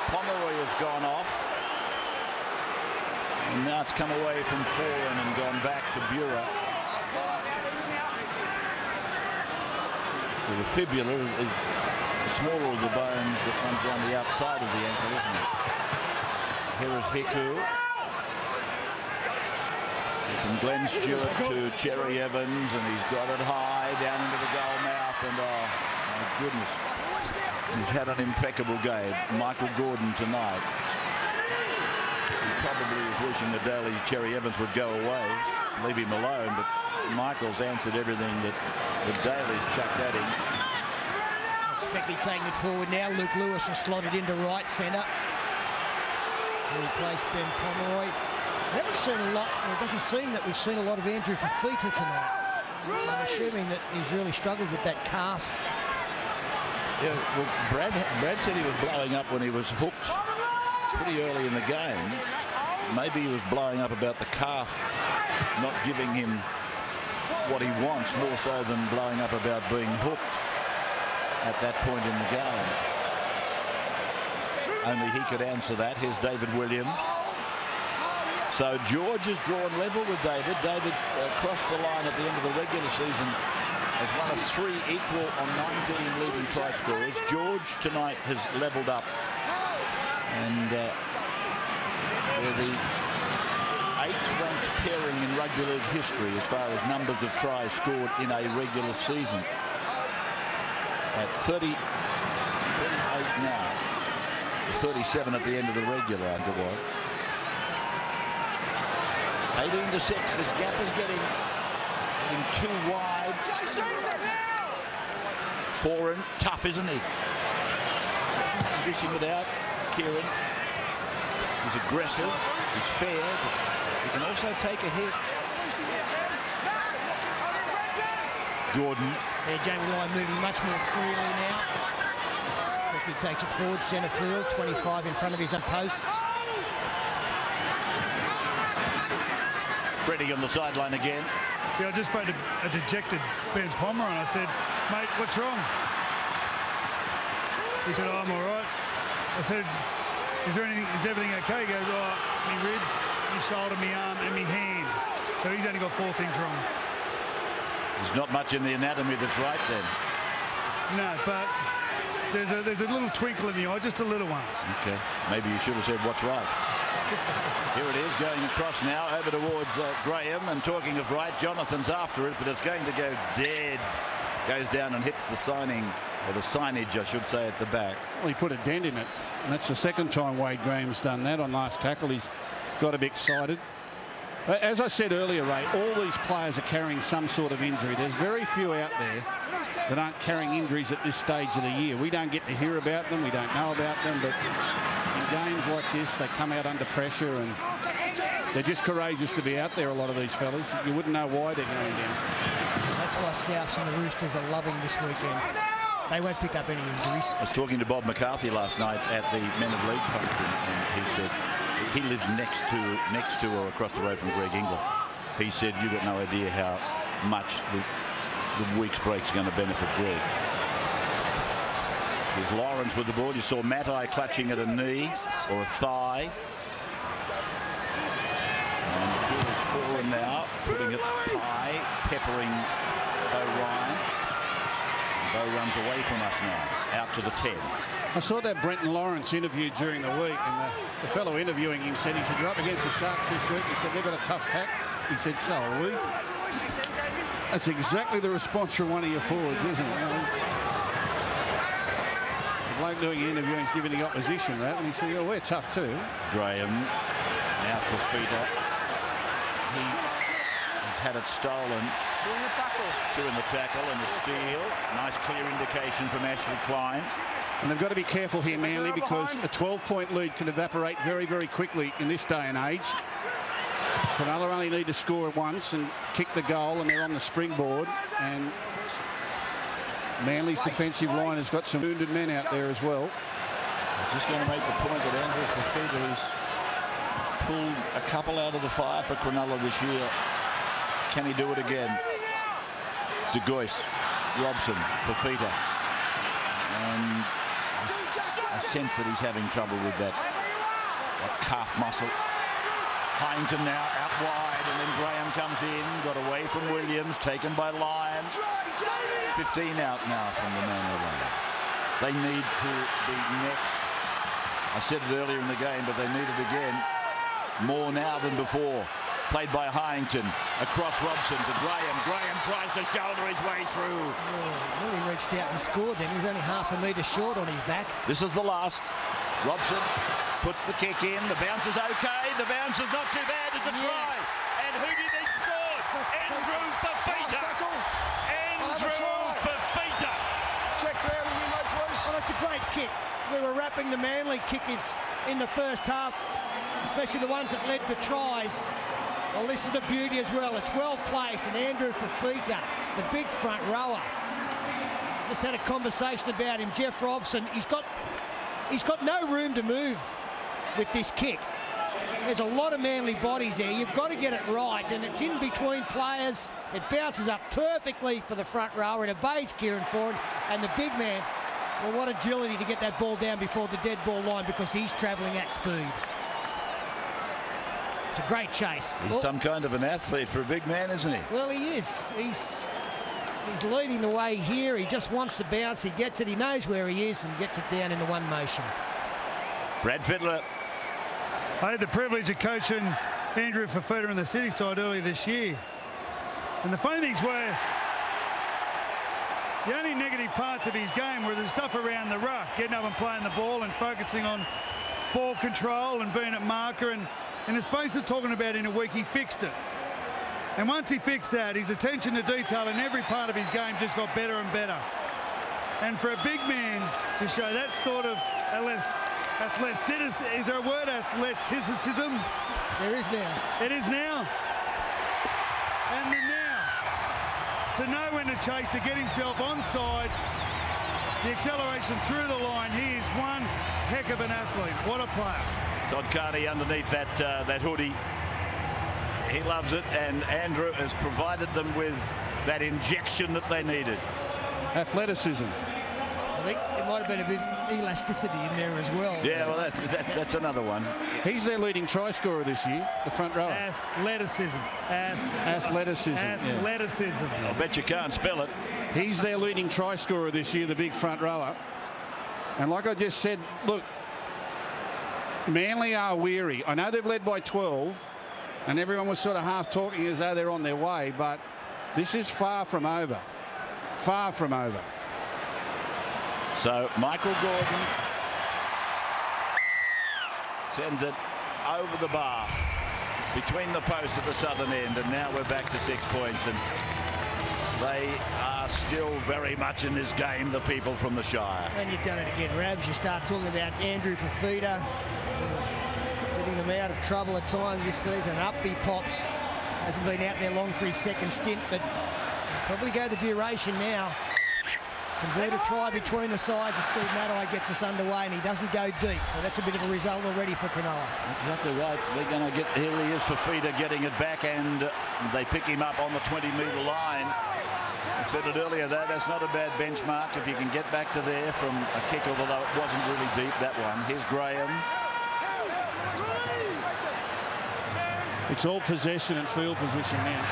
Pomeroy has gone off. And now it's come away from Foran and gone back to Bura. So the fibula is the smaller of the bones that runs down the outside of the ankle, isn't it? Here is Hiku. From Glenn Stewart to Cherry Evans, and he's got it high down into the goal mouth, and oh my goodness, he's had an impeccable game. Michael Gordon tonight. He probably was wishing that Daly Cherry Evans would go away, leave him alone, but Michael's answered everything that Daly's chucked at him. Expecting taking it forward now. Luke Lewis has slotted into right centre. To replace Ben Pomeroy. We haven't seen a lot, or it doesn't seem that we've seen a lot of Andrew Fafita tonight. I'm assuming that he's really struggled with that calf. Yeah, well, Brad said he was blowing up when he was hooked pretty early in the game. Maybe he was blowing up about the calf not giving him what he wants, more so than blowing up about being hooked at that point in the game. Only he could answer that. Here's David Williams. So George has drawn level with David. David crossed the line at the end of the regular season as one of 3 equal on 19 leading try scorers. George tonight has levelled up. And they're the 8th ranked pairing in rugby league history as far as numbers of tries scored in a regular season. At 38 now. 37 at the end of the regular, I think it was. 18-6. This gap is getting too wide. Foran, tough, isn't he? Dishing it out. Kieran. He's aggressive. He's fair. But he can also take a hit. Gordon. There, Jamie Lyon moving much more freely now. He takes it forward, centre field, 25 in front of his own posts. Freddie on the sideline again. Yeah, I just spoke to a dejected Ben Pomeroy and I said, mate, what's wrong? He said, oh, I'm all right. I said, is everything okay? He goes, oh, me ribs, me shoulder, me arm and me hand. So he's only got 4 things wrong. There's not much in the anatomy that's right then. No, but there's a little twinkle in the eye, just a little one. Okay, maybe you should have said what's right. Here it is going across now over towards Graham, and talking of right, Jonathan's after it, but it's going to go dead. Goes down and hits the signing, or the signage I should say, at the back. Well, he put a dent in it, and that's the second time Wade Graham's done that on last tackle. He's got a bit excited. As I said earlier, Ray, all these players are carrying some sort of injury. There's very few out there that aren't carrying injuries at this stage of the year. We don't get to hear about them, we don't know about them, but in games like this, they come out under pressure and they're just courageous to be out there, a lot of these fellas. You wouldn't know why they're going down. That's why Souths and the Roosters are loving this weekend. They won't pick up any injuries. I was talking to Bob McCarthy last night at the Men of League function, and he said he lives next to or across the road from Greg Inglis. He said, you got no idea how much the week's break's going to benefit Greg. Here's Lawrence with the ball. You saw Matai clutching at a knee or a thigh. And here's Taufua now putting it high, peppering O'Ryan. Bo runs away from us now, out to the 10. I saw that Brenton Lawrence interview during the week, and the fellow interviewing him said, you're up against the Sharks this week. He said, they've got a tough tack. He said, so are we. That's exactly the response from one of your forwards, isn't it? The bloke doing the interviewing is giving the opposition that, and he said, oh, we're tough too. Graham now for Fifita. He has had it stolen. Doing the tackle and the steal. Nice clear indication from Ashley Klein. And they've got to be careful here, Manly, because a 12-point lead can evaporate very, very quickly in this day and age. Cronulla only need to score once and kick the goal, and they're on the springboard. And Manly's defensive line has got some wounded men out there as well. I'm just going to make the point that Andrew Fifita has pulled a couple out of the fire for Cronulla this year. Can he do it again? De Gois, Robson, Fifita. And I sense that he's having trouble with that calf muscle. Heinton now out wide, and then Graham comes in, got away from Williams, taken by Lyons. 15 out now from the Manly line. They need to be next. I said it earlier in the game, but they need it again. More now than before. Played by Heinton, across Robson to Graham. Graham tries to shoulder his way through. Really reached out and scored then. He was only half a metre short on his back. This is the last. Robson puts the kick in. The bounce is okay. The bounce is not too bad. It's a try. And who do you think scored? Andrew Fifita. Andrew Fifita. Check grounding him, mate, please. Well, that's a great kick. We were wrapping the Manly kickers in the first half, especially the ones that led to tries. Well, this is the beauty as well. It's well placed, and Andrew Fifita, the big front rower. Just had a conversation about him. Jeff Robson, he's got no room to move with this kick. There's a lot of Manly bodies there. You've got to get it right, and it's in between players. It bounces up perfectly for the front rower. It obeys Kieran Ford, and the big man, well, what agility to get that ball down before the dead ball line, because he's travelling at speed. It's a great chase. He's some kind of an athlete for a big man, isn't he? Well, he is. He's leading the way here. He just wants to bounce. He gets it. He knows where he is and gets it down in the one motion. Brad Fittler. I had the privilege of coaching Andrew Fifita in the City side earlier this year. And the funny things were, the only negative parts of his game were the stuff around the ruck, getting up and playing the ball and focusing on ball control and being at marker. And in the space of talking about in a week, he fixed it. And once he fixed that, his attention to detail in every part of his game just got better and better. And for a big man to show that sort of athleticism, is there a word, athleticism? There is now. It is now. And the now. To know when to chase, to get himself onside, the acceleration through the line, he is one heck of an athlete. What a player. Todd Carney underneath that hoodie. He loves it, and Andrew has provided them with that injection that they needed. Athleticism. I think it might have been a bit of elasticity in there as well. Yeah, well, that's another one. He's their leading try scorer this year, the front rower. Athleticism. Athleticism. Athleticism. Yeah. I'll bet you can't spell it. He's their leading try scorer this year, the big front rower. And like I just said, look, Manly are weary. I know they've led by 12, and everyone was sort of half talking as though they're on their way, but this is far from over. Far from over. So Michael Gordon sends it over the bar between the posts at the southern end, and now we're back to 6 points, and they are still very much in this game, the people from the Shire. And you've done it again, Rabs. You start talking about Andrew Fifita, getting them out of trouble at times this season. Up he pops. Hasn't been out there long for his second stint, but probably go the duration now. Convert a try between the sides as Steve Matai gets us underway, and he doesn't go deep. So that's a bit of a result already for Cronulla. Exactly right. They're going to get, here he is, Fifita getting it back, and they pick him up on the 20-metre line. I said it earlier, that's not a bad benchmark if you can get back to there from a kick, although it wasn't really deep, that one. Here's Graham. It's all possession and field position now.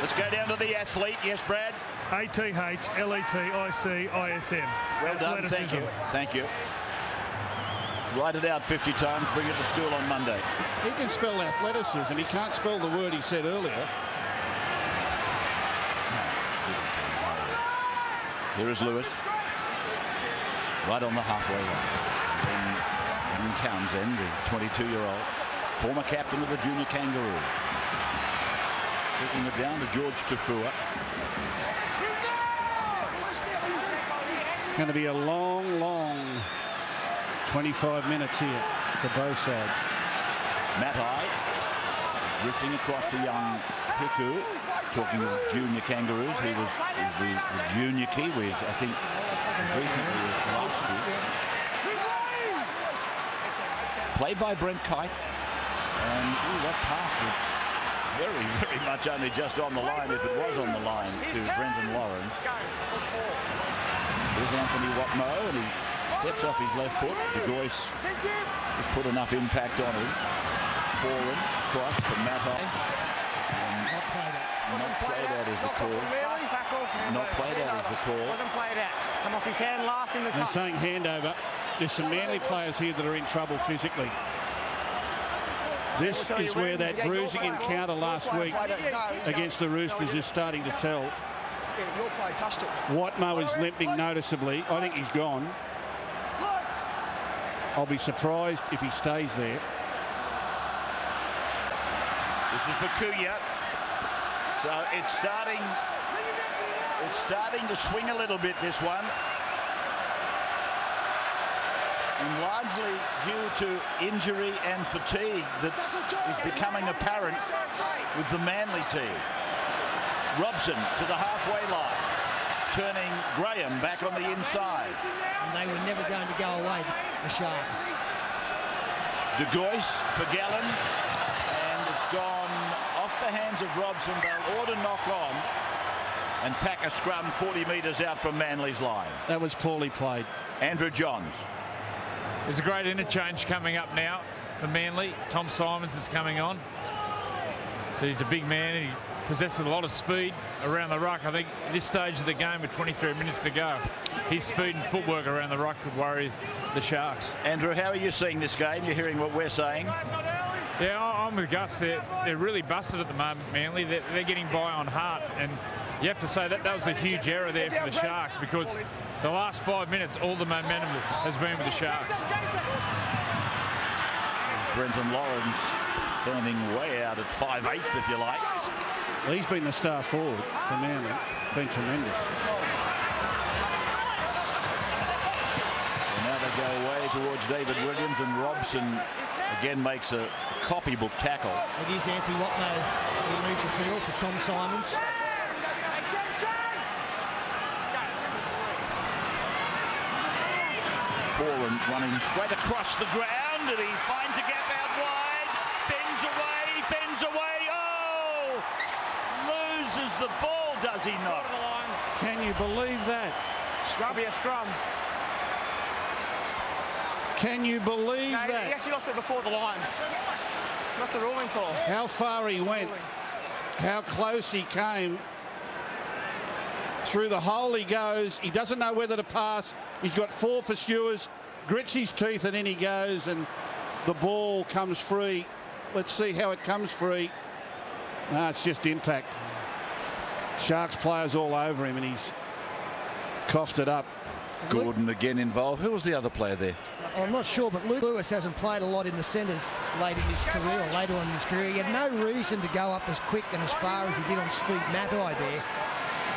Let's go down to the athlete. Yes, Brad? ATHLETICISM. Well done, thank you. Thank you. Write it out 50 times, bring it to school on Monday. He can spell athleticism. He can't spell the word he said earlier. Here is Lewis. Right on the halfway line. Then Townsend, the 22-year-old, former captain of the junior Kangaroo. Taking it down to George Taufua. Going to be a long, long 25 minutes here for both sides. Matai drifting across to young Hiku. Talking of junior Kangaroos, he was the junior Kiwis, I think, recently was last year. Played by Brent Kite. And that pass was very, very much only just on the line, if it was on the line, to Brendan Lawrence. Here's Anthony Watmough, and he steps off his left foot. De Goyce has put enough impact on him. Forward, cross to Matai. Not played out is the call. Not played out is the call. Wasn't played out. Come off his hand last in the They're touch. saying handover. There's some Manly players here that are in trouble physically. This is where that bruising encounter last week against the Roosters is starting to tell. Yeah, your play touched it. Watmough is limping noticeably. I think he's gone. I'll be surprised if he stays there. This is Bakuya. So it's starting to swing a little bit, this one. And largely due to injury and fatigue that is becoming apparent with the Manly team. Robson to the halfway line, turning Graham back on the inside. And they were never going to go away, the Sharks. De Goyce for Gallen, and it's gone off the hands of Robson. They'll order knock on and pack a scrum 40 metres out from Manly's line. That was poorly played. Andrew Johns. There's a great interchange coming up now for Manly. Tom Simons is coming on. So he's a big man and he possesses a lot of speed around the ruck. I think at this stage of the game with 23 minutes to go, his speed and footwork around the ruck could worry the Sharks. Andrew, how are you seeing this game? You're hearing what we're saying? Yeah, I'm with Gus. They're really busted at the moment, Manly. They're getting by on heart, and you have to say that was a huge error there for the Sharks, because the last 5 minutes, all the momentum has been with the Sharks. Brendan Lawrence standing way out at 5'8", if you like. He's been the star forward for Manly. Been tremendous. And now they go away towards David Williams, and Robson again makes a copybook tackle. It is Anthony Watmough who leaves the field for Tom Simons. Foran running straight across the ground, and he finds a gap out wide. Fends away. Oh! Loses the ball, does he not? Can you believe that? Scrum. Be a scrum. Can you believe No, that? he actually lost it before the line. That's the ruling call. How far he went, how close he came. Through the hole he goes. He doesn't know whether to pass. He's got 4 pursuers, grits his teeth, and in he goes, and the ball comes free. Let's see how it comes free. No, it's just impact. Sharks players all over him, and he's coughed it up. Gordon again involved. Who was the other player there? I'm not sure, but Luke Lewis hasn't played a lot in the centres late in his career, or later on in his career. He had no reason to go up as quick and as far as he did on Steve Matai there.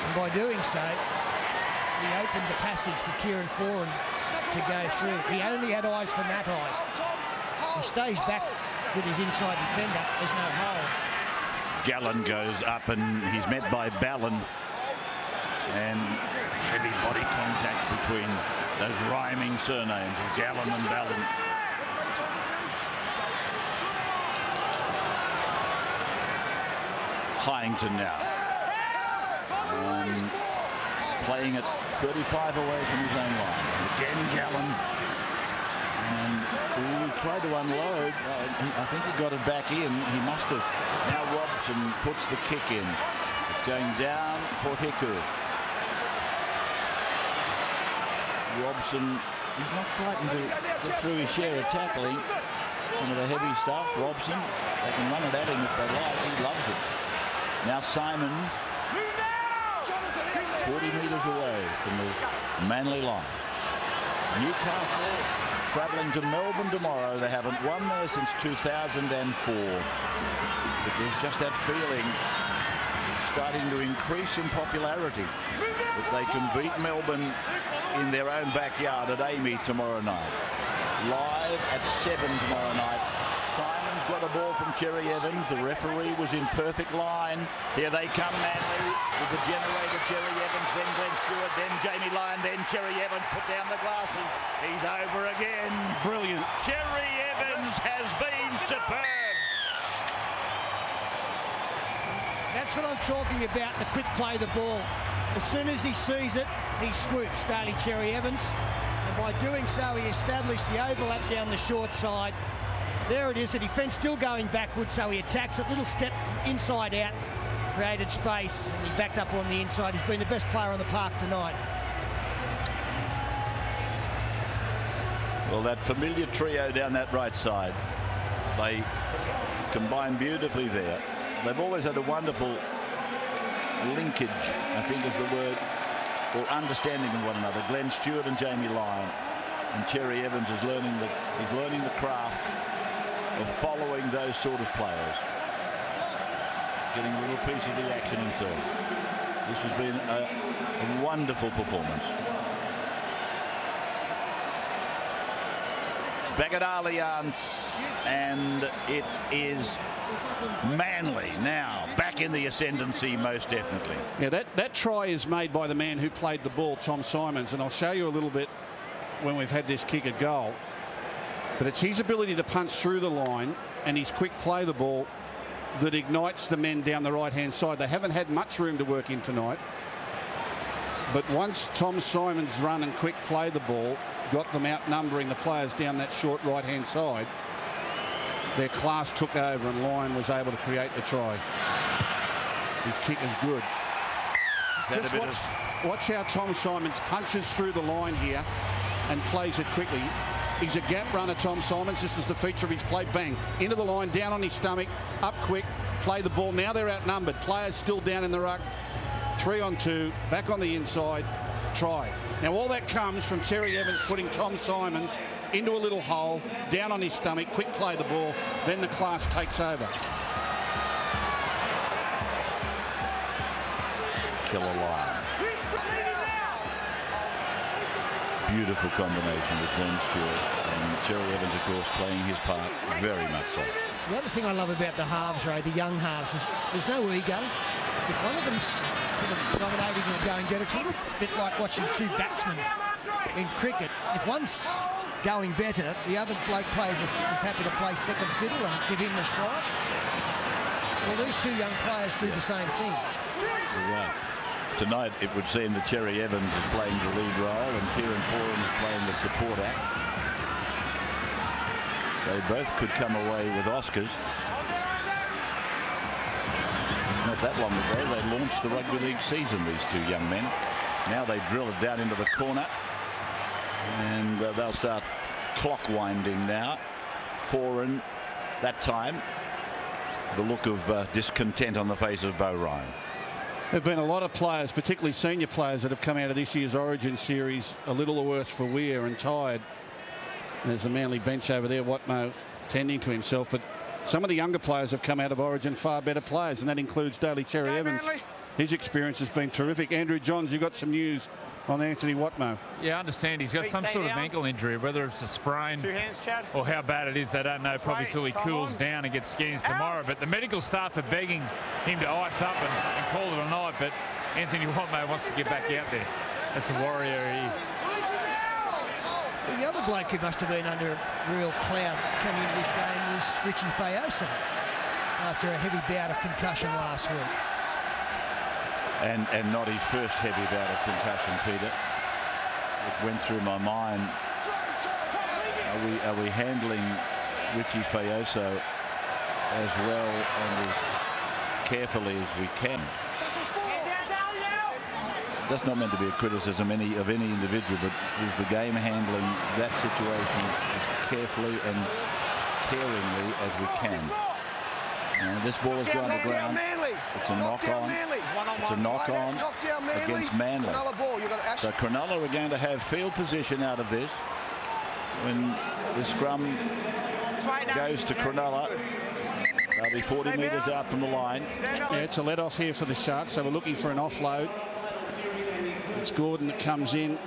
And by doing so, he opened the passage for Kieran Foran to go through. He only had eyes for Matai. He stays back with his inside defender. There's no hole. Gallen goes up, and he's met by Ballon. And heavy body contact between those rhyming surnames of Gallen and Ballon. Hyington now. And playing at 35 away from his own line. Again Gallen. And tried to unload. I think he got it back in. He must have. Now Robson puts the kick in. It's going down for Hiku. Robson, he's not frightened to get through his share of tackling. Some of the heavy stuff. Robson, they can run it at him if they like. He loves it. Now Simons, 40 metres away from the Manly line. Newcastle travelling to Melbourne tomorrow. They haven't won there since 2004. But there's just that feeling starting to increase in popularity that they can beat Melbourne in their own backyard at Amy tomorrow night. Live at 7 tomorrow night. Simon's got a ball from Cherry Evans. The referee was in perfect line. Here they come, Manly, with the generator, Cherry Evans, then Glenn Stewart, then Jamie Lyon, then Cherry Evans put down the glasses. He's over again. Brilliant. Cherry Evans has been superb. That's what I'm talking about, the quick play of the ball. As soon as he sees it, he swoops, Daly Cherry Evans. And by doing so, he established the overlap down the short side. There it is, the defence still going backwards, so he attacks it, little step inside out, created space, and he backed up on the inside. He's been the best player on the park tonight. Well, that familiar trio down that right side, they combine beautifully there. They've always had a wonderful linkage, I think is the word, or understanding of one another. Glenn Stewart and Jamie Lyon, and Cherry Evans is learning the craft of following those sort of players, getting a little piece of the action himself. This has been a wonderful performance. Back at Allianz, and it is Manly now back in the ascendancy, most definitely. Yeah, that try is made by the man who played the ball, Tom Simons, and I'll show you a little bit when we've had this kick at goal. But it's his ability to punch through the line and his quick play the ball that ignites the men down the right-hand side. They haven't had much room to work in tonight. But once Tom Simons run and quick play the ball, got them outnumbering the players down that short right-hand side, their class took over and Lyon was able to create the try. His kick is good. Just watch how Tom Simons punches through the line here and plays it quickly. He's a gap runner, Tom Simons. This is the feature of his play. Bang, into the line, down on his stomach, up quick, play the ball. Now they're outnumbered. Players still down in the ruck. 3 on 2, back on the inside, try. Now all that comes from Cherry Evans putting Tom Simons into a little hole, down on his stomach, quick play the ball, then the class takes over. Killer Lyon. Beautiful combination with Glenn Stewart and Cherry Evans, of course, playing his part very much so. The other thing I love about the halves, Ray, the young halves, is there's no ego. If one of them's sort of dominating and going better, it's a little bit like watching two batsmen in cricket. If one's going better, the other bloke plays is happy to play second fiddle and give him the strike. Well, these two young players do the same thing. You're right. Tonight, it would seem that Cherry Evans is playing the lead role and Kieran Foran is playing the support act. They both could come away with Oscars. It's not that long ago they launched the rugby league season, these two young men. Now they drill it down into the corner and they'll start clock winding now. Foran, that time, the look of discontent on the face of Beau Ryan. There have been a lot of players, particularly senior players, that have come out of this year's Origin series a little worse for wear and tired. There's a Manly bench over there, Watmough tending to himself, but some of the younger players have come out of Origin far better players, and that includes Daly Cherry Evans. His experience has been terrific. Andrew Johns, you've got some news on Anthony Watmough. Yeah, I understand he's got some sort of ankle injury, whether it's a sprain or how bad it is, they don't know probably till he cools down and gets scans tomorrow. But the medical staff are begging him to ice up and call it a night, but Anthony Watmough wants to get back out there. That's the warrior he is. The other bloke who must have been under a real cloud coming into this game was Richie Fayoso after a heavy bout of concussion last week. And not his first heavy bout of concussion, Peter. It went through my mind Are we handling Richie Fayoso as well and as carefully as we can? That's not meant to be a criticism of any individual, but is the game handling that situation as carefully and caringly as we can? And this ball has gone to ground. It's a knock on. It's a knock on against Manly. So Cronulla are going to have field position out of this. When the scrum goes to Cronulla, they'll be 40 metres out from the line. Yeah, it's a let off here for the Sharks. So we're looking for an offload. It's Gordon that comes in.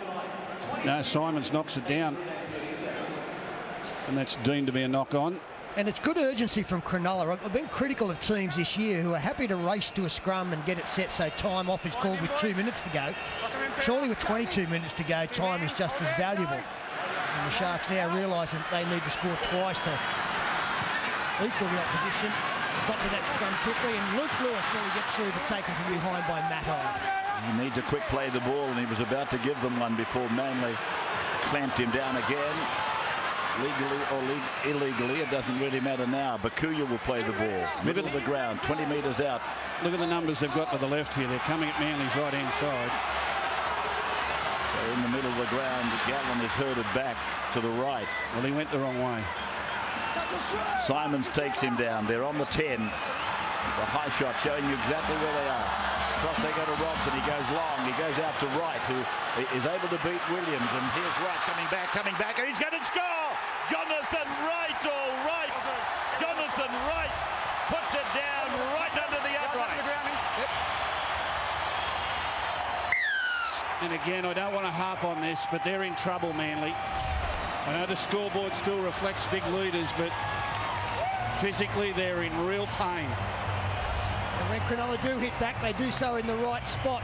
No, Simons knocks it down. And that's deemed to be a knock on. And it's good urgency from Cronulla. I've been critical of teams this year who are happy to race to a scrum and get it set so time off is called with 2 minutes to go. Surely with 22 minutes to go, time is just as valuable. And the Sharks now realise that they need to score twice to equal the opposition. Got to that scrum quickly, and Luke Lewis nearly gets through but taken from behind by Matt High. He needs a quick play of the ball, and he was about to give them one before Manly clamped him down again. Legally or illegally, it doesn't really matter now. Bakuya will play the ball. Middle of the ground, 20 metres out. Look at the numbers they've got to the left here. They're coming at Manly's right-hand side. So in the middle of the ground, Gallen is herded back to the right. Well, he went the wrong way. Simons takes him down. They're on the 10. It's a high shot showing you exactly where they are. Across they go to Robson. He goes long. He goes out to Wright, who is able to beat Williams. And here's Wright coming back, and he's going to score! Jonathan Wright, all right. Jonathan Wright puts it down right under the upright. And again, I don't want to harp on this, but they're in trouble, Manly. I know the scoreboard still reflects big leaders, but physically they're in real pain. And when Cronulla do hit back, they do so in the right spot.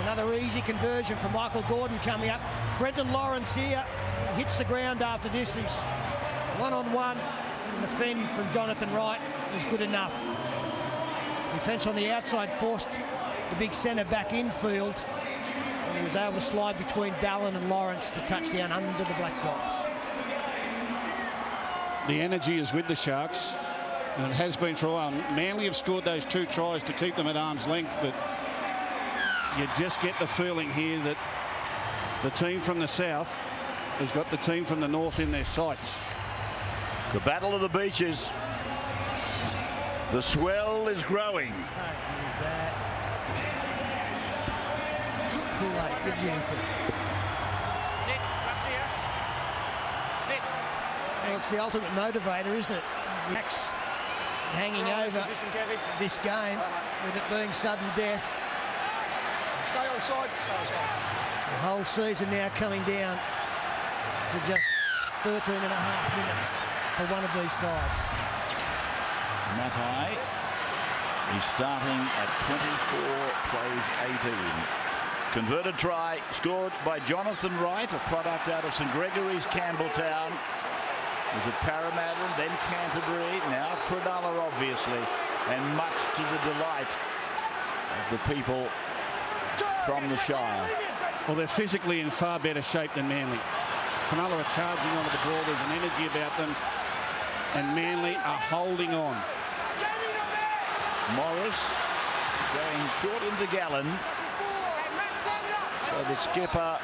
Another easy conversion from Michael Gordon coming up. Brenton Lawrence here. He hits the ground after this. He's one-on-one. And the fend from Jonathan Wright is good enough. Defence on the outside forced the big centre back infield. And he was able to slide between Ballin and Lawrence to touch down under the black dot. The energy is with the Sharks, and it has been for a while. Manly have scored those 2 tries to keep them at arm's length, but you just get the feeling here that the team from the south has got the team from the north in their sights. The battle of the beaches. The swell is growing. Too late. Good used it. Well, it's the ultimate motivator, isn't it? The axe hanging over this game with it being sudden death. Stay on side. The whole season now coming down to just 13 and a half minutes for one of these sides. Matt High, he's starting at 24 plays 18. Converted try scored by Jonathan Wright, a product out of St Gregory's, Campbelltown. Was it Parramatta, then Canterbury, now Cronulla obviously, and much to the delight of the people from the Shire. Well, they're physically in far better shape than Manly. Cronulla are charging onto the ball, there's an energy about them, and Manly are holding on. Morris going short into Gallen. So the skipper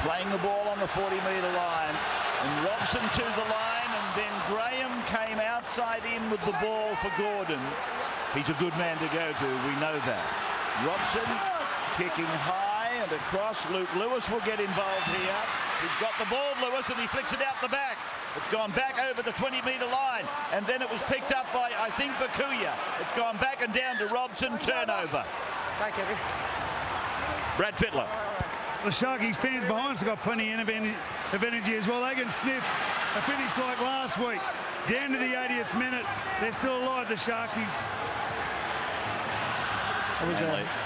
playing the ball on the 40-metre line. And Robson to the line, and then Graham came outside in with the ball for Gordon. He's a good man to go to, we know that. Robson kicking high and across. Luke Lewis will get involved here. He's got the ball, Lewis, and he flicks it out the back. It's gone back over the 20-metre line, and then it was picked up by, I think, Bakuya. It's gone back and down to Robson, turnover. Thank you. Brad Fittler. The Sharkies fans behind us have got plenty of energy as well. They can sniff a finish like last week. Down to the 80th minute. They're still alive, the Sharkies. It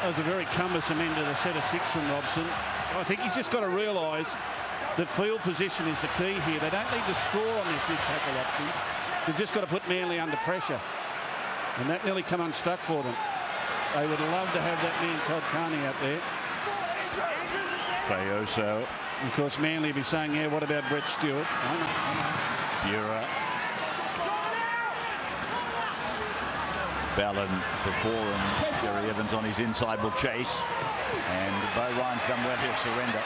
was a very cumbersome end of the set of 6 from Robson. I think he's just got to realise that field position is the key here. They don't need to score on their 5th tackle option. They've just got to put Manly under pressure. And that nearly come unstuck for them. They would love to have that man Todd Carney out there. Fayoso Of course, Manly will be saying, yeah, what about Brett Stewart? I know. Burer. Ballon for Forum. Jerry Evans on his inside will chase. And Bo Ryan's done well here, surrender.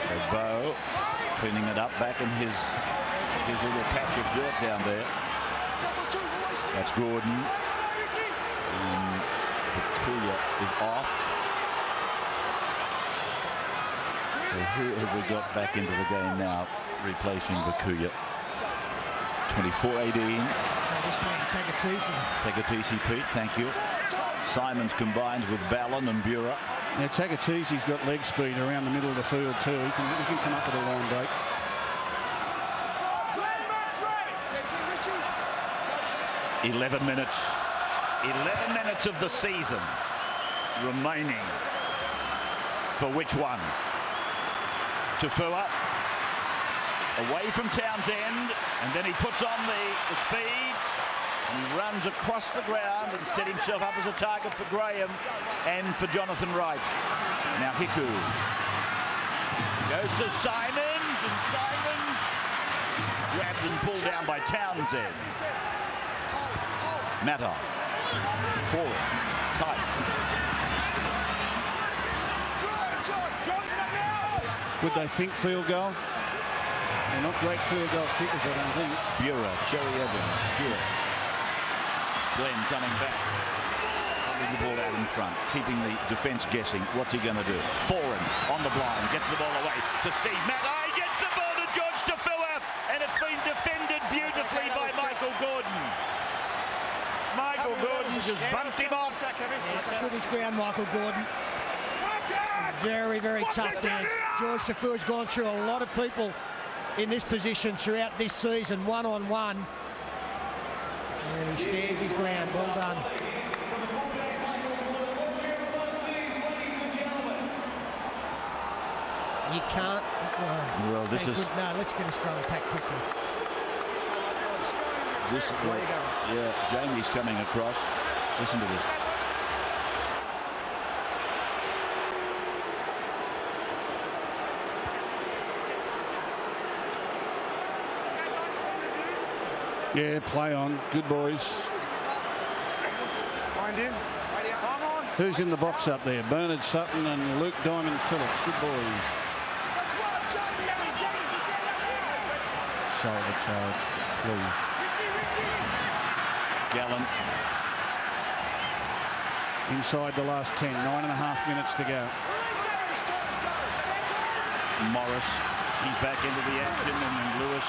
So Bo cleaning it up back in his little patch of dirt down there. That's Gordon. And Bakuya is off. So who have we got back into the game now, replacing Bakuya? 24-18. So this man, Tagatisi, Pete, thank you. Simons combines with Ballon and Burer. Now, Tagatisi's got leg speed around the middle of the field too. He can come up with a line break. $11 minutes. 11 minutes of the season remaining. For which one? Taufua away from Townsend, and then he puts on the speed, and he runs across the ground and set himself up as a target for Graham and for Jonathan Wright. Now Hiku goes to Simons, and Simons grabbed and pulled down by Townsend. Matter forward, tight. Would they think field goal? They're not great field goal kickers, I don't think. Burer, Cherry Evans, Stewart. Glenn coming back. Holding the ball out in front, keeping the defence guessing. What's he going to do? Foran on the blind, gets the ball away to Steve Matai, gets the ball to George Taufua, and it's been defended beautifully by Michael Gordon. Michael Gordon just bumped him off. It's good his ground, Michael Gordon. Very, very tough there. George Taufua's gone through a lot of people in this position throughout this season, one-on-one. And he stands his ground. Well done. You can't. Well, this is. No, let's get a strong pack quickly. This is like, yeah, Jamie's coming across. Listen to this. Yeah, play on. Good boys. Find him. Come on. Who's in the box up there? Bernard Sutton and Luke Diamond Phillips. Good boys. Shoulder charge, please. Gallen. Inside the last 10, 9.5 minutes to go. Morris, he's back into the action, and then Lewis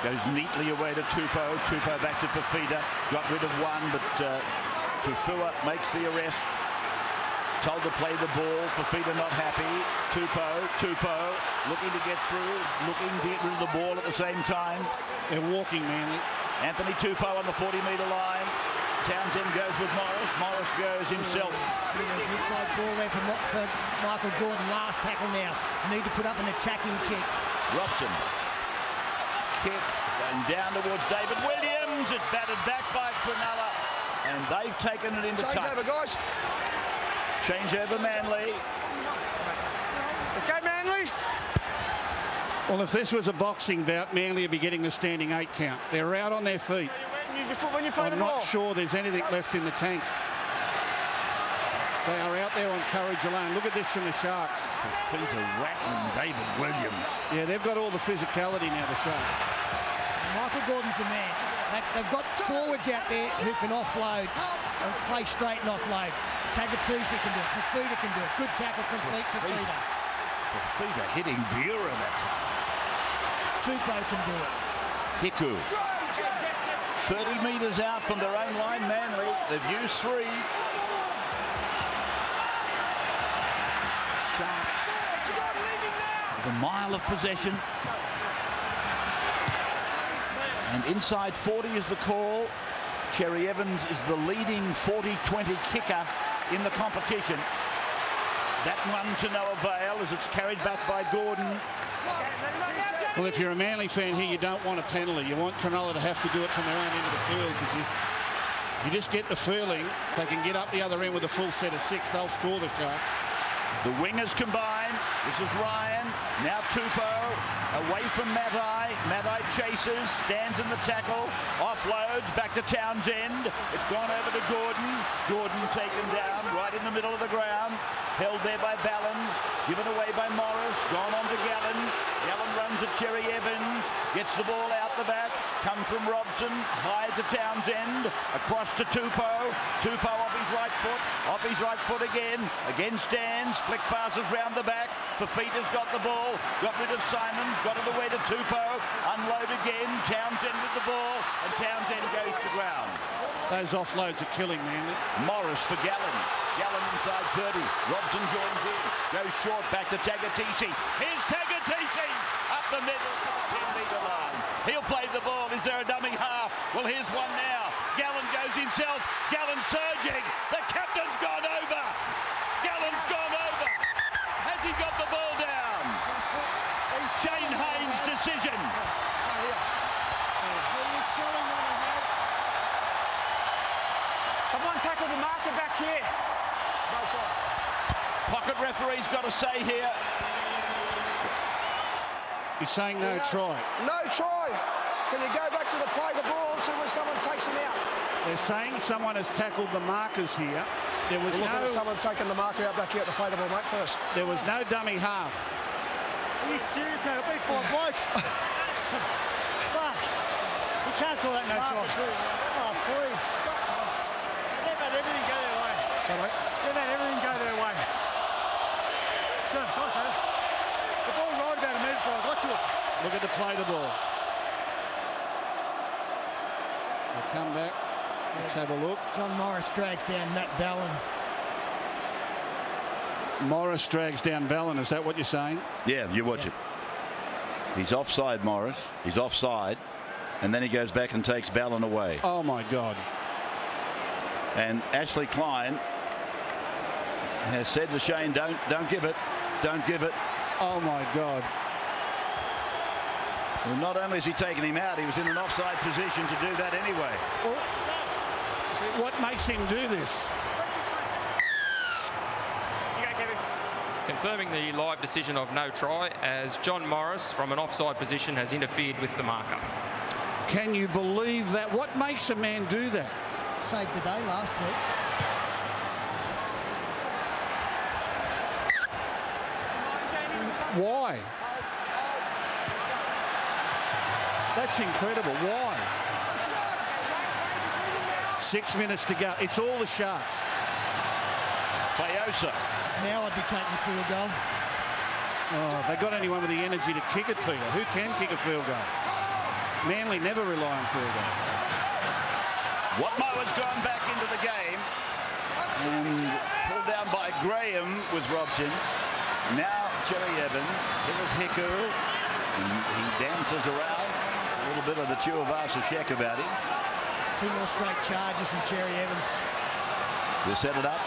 goes neatly away to Tupou. Tupou back to Fafita. Got rid of one, but Taufua makes the arrest. Told to play the ball. Fafita not happy. Tupou looking to get through, looking to get rid of the ball at the same time. They're walking, Manly. Anthony Tupou on the 40-metre line. Townsend goes with Morris. Morris goes himself. See, there's an inside ball there for Michael Gordon. Last tackle now. Need to put up an attacking kick. Robson. Kick going down towards David Williams. It's batted back by Cronulla, and they've taken it into touch. Change over, guys. Change over, Manly. Let's go, Manly. Well, if this was a boxing bout, Manly would be getting the standing 8 count. They're out on their feet. Use your foot when you play the I'm ball. not sure there's anything left in the tank. They are out there on courage alone. Look at this from the Sharks. Fafita rattling David Williams. Yeah, they've got all the physicality now, the Sharks. Michael Gordon's the man. They've got forwards out there who can offload and play straight and offload. Tagatisi can do it. Fafita can do it. Good tackle from Fafita. Fafita hitting Burer that time. Tupou can do it. Hiku. 30 metres out from their own line, Manly. They've used 3. Sharks with a mile of possession. And inside 40 is the call. Cherry Evans is the leading 40-20 kicker in the competition. That one to no avail as it's carried back by Gordon. Well, if you're a Manly fan here, you don't want a penalty. You want Cronulla to have to do it from their own end of the field, because you just get the feeling they can get up the other end with a full set of 6. They'll score the Sharks. The wingers combine. This is Ryan. Now Tupou. Away from Matai. Matai chases. Stands in the tackle. Offloads. Back to Townsend. It's gone over to Gordon. Gordon taken down right in the middle of the ground. Held there by Ballon. Given away by Morris. Gone on to Gallen. Gallen runs at Cherry Evans. Gets the ball out the back. Come from Robson. High to Townsend. Across to Tupou. Tupou off his right foot. Off his right foot again. Again stands. Flick passes round the back. Fafita's got the ball. Got rid of Simons. Got it away to Tupou. Unload again. Townsend with the ball. And Townsend goes to ground. Those offloads are killing, man. Morris for Gallen. Gallen inside 30. Robson joins in. Goes short back to Tagatisi. Here's Tagatisi. Up the middle to the 10-metre line. He'll play the ball. Is there a dummy half? Well, here's one now. Gallen goes himself. Gallen surging. The captain's gone over. Gallen's gone over. Has he got the ball down? Shane Haynes' decision. Someone tackle the marker back here. No try. Pocket referee's got a say here. He's saying no try. No try. Can you go back to the play the ball and see when someone takes him out? They're saying someone has tackled the markers here. There was Someone taking the marker out back here at the play the ball, mate, first. There was no dummy half. Are you serious, mate? I've been 5 blokes. Fuck. You can't call that no try. Oh, please. They've had everything go their way. Sorry, mate. They've had everything go their way. So, the ball rolled about a minute before I got to it. Look at the play the ball. We'll come back. Let's have a look. John Morris drags down Matt Ballon. Morris drags down Ballon. Is that what you're saying? Yeah, you watch it. He's offside, Morris. He's offside. And then he goes back and takes Ballon away. Oh, my God. And Ashley Klein has said to Shane, don't give it. Don't give it. Oh, my God. Well, not only is he taking him out, he was in an offside position to do that anyway. What makes him do this? You go, Kevin. Confirming the live decision of no try as John Morris from an offside position has interfered with the marker. Can you believe that? What makes a man do that? Saved the day last week. Why? That's incredible. Why? 6 minutes to go. It's all the Sharks. Fayosa. Now I'd be taking field goal. Oh, have they got anyone with the energy to kick it to you? Who can kick a field goal? Manly never rely on field goal. Watmough has gone back into the game. And pulled down by Graham with Robson. Now Cherry Evans. Here's Hiku. And he dances around. A little bit of the Tuivasa Shek about him. 2 more straight charges from Cherry Evans. They set it up.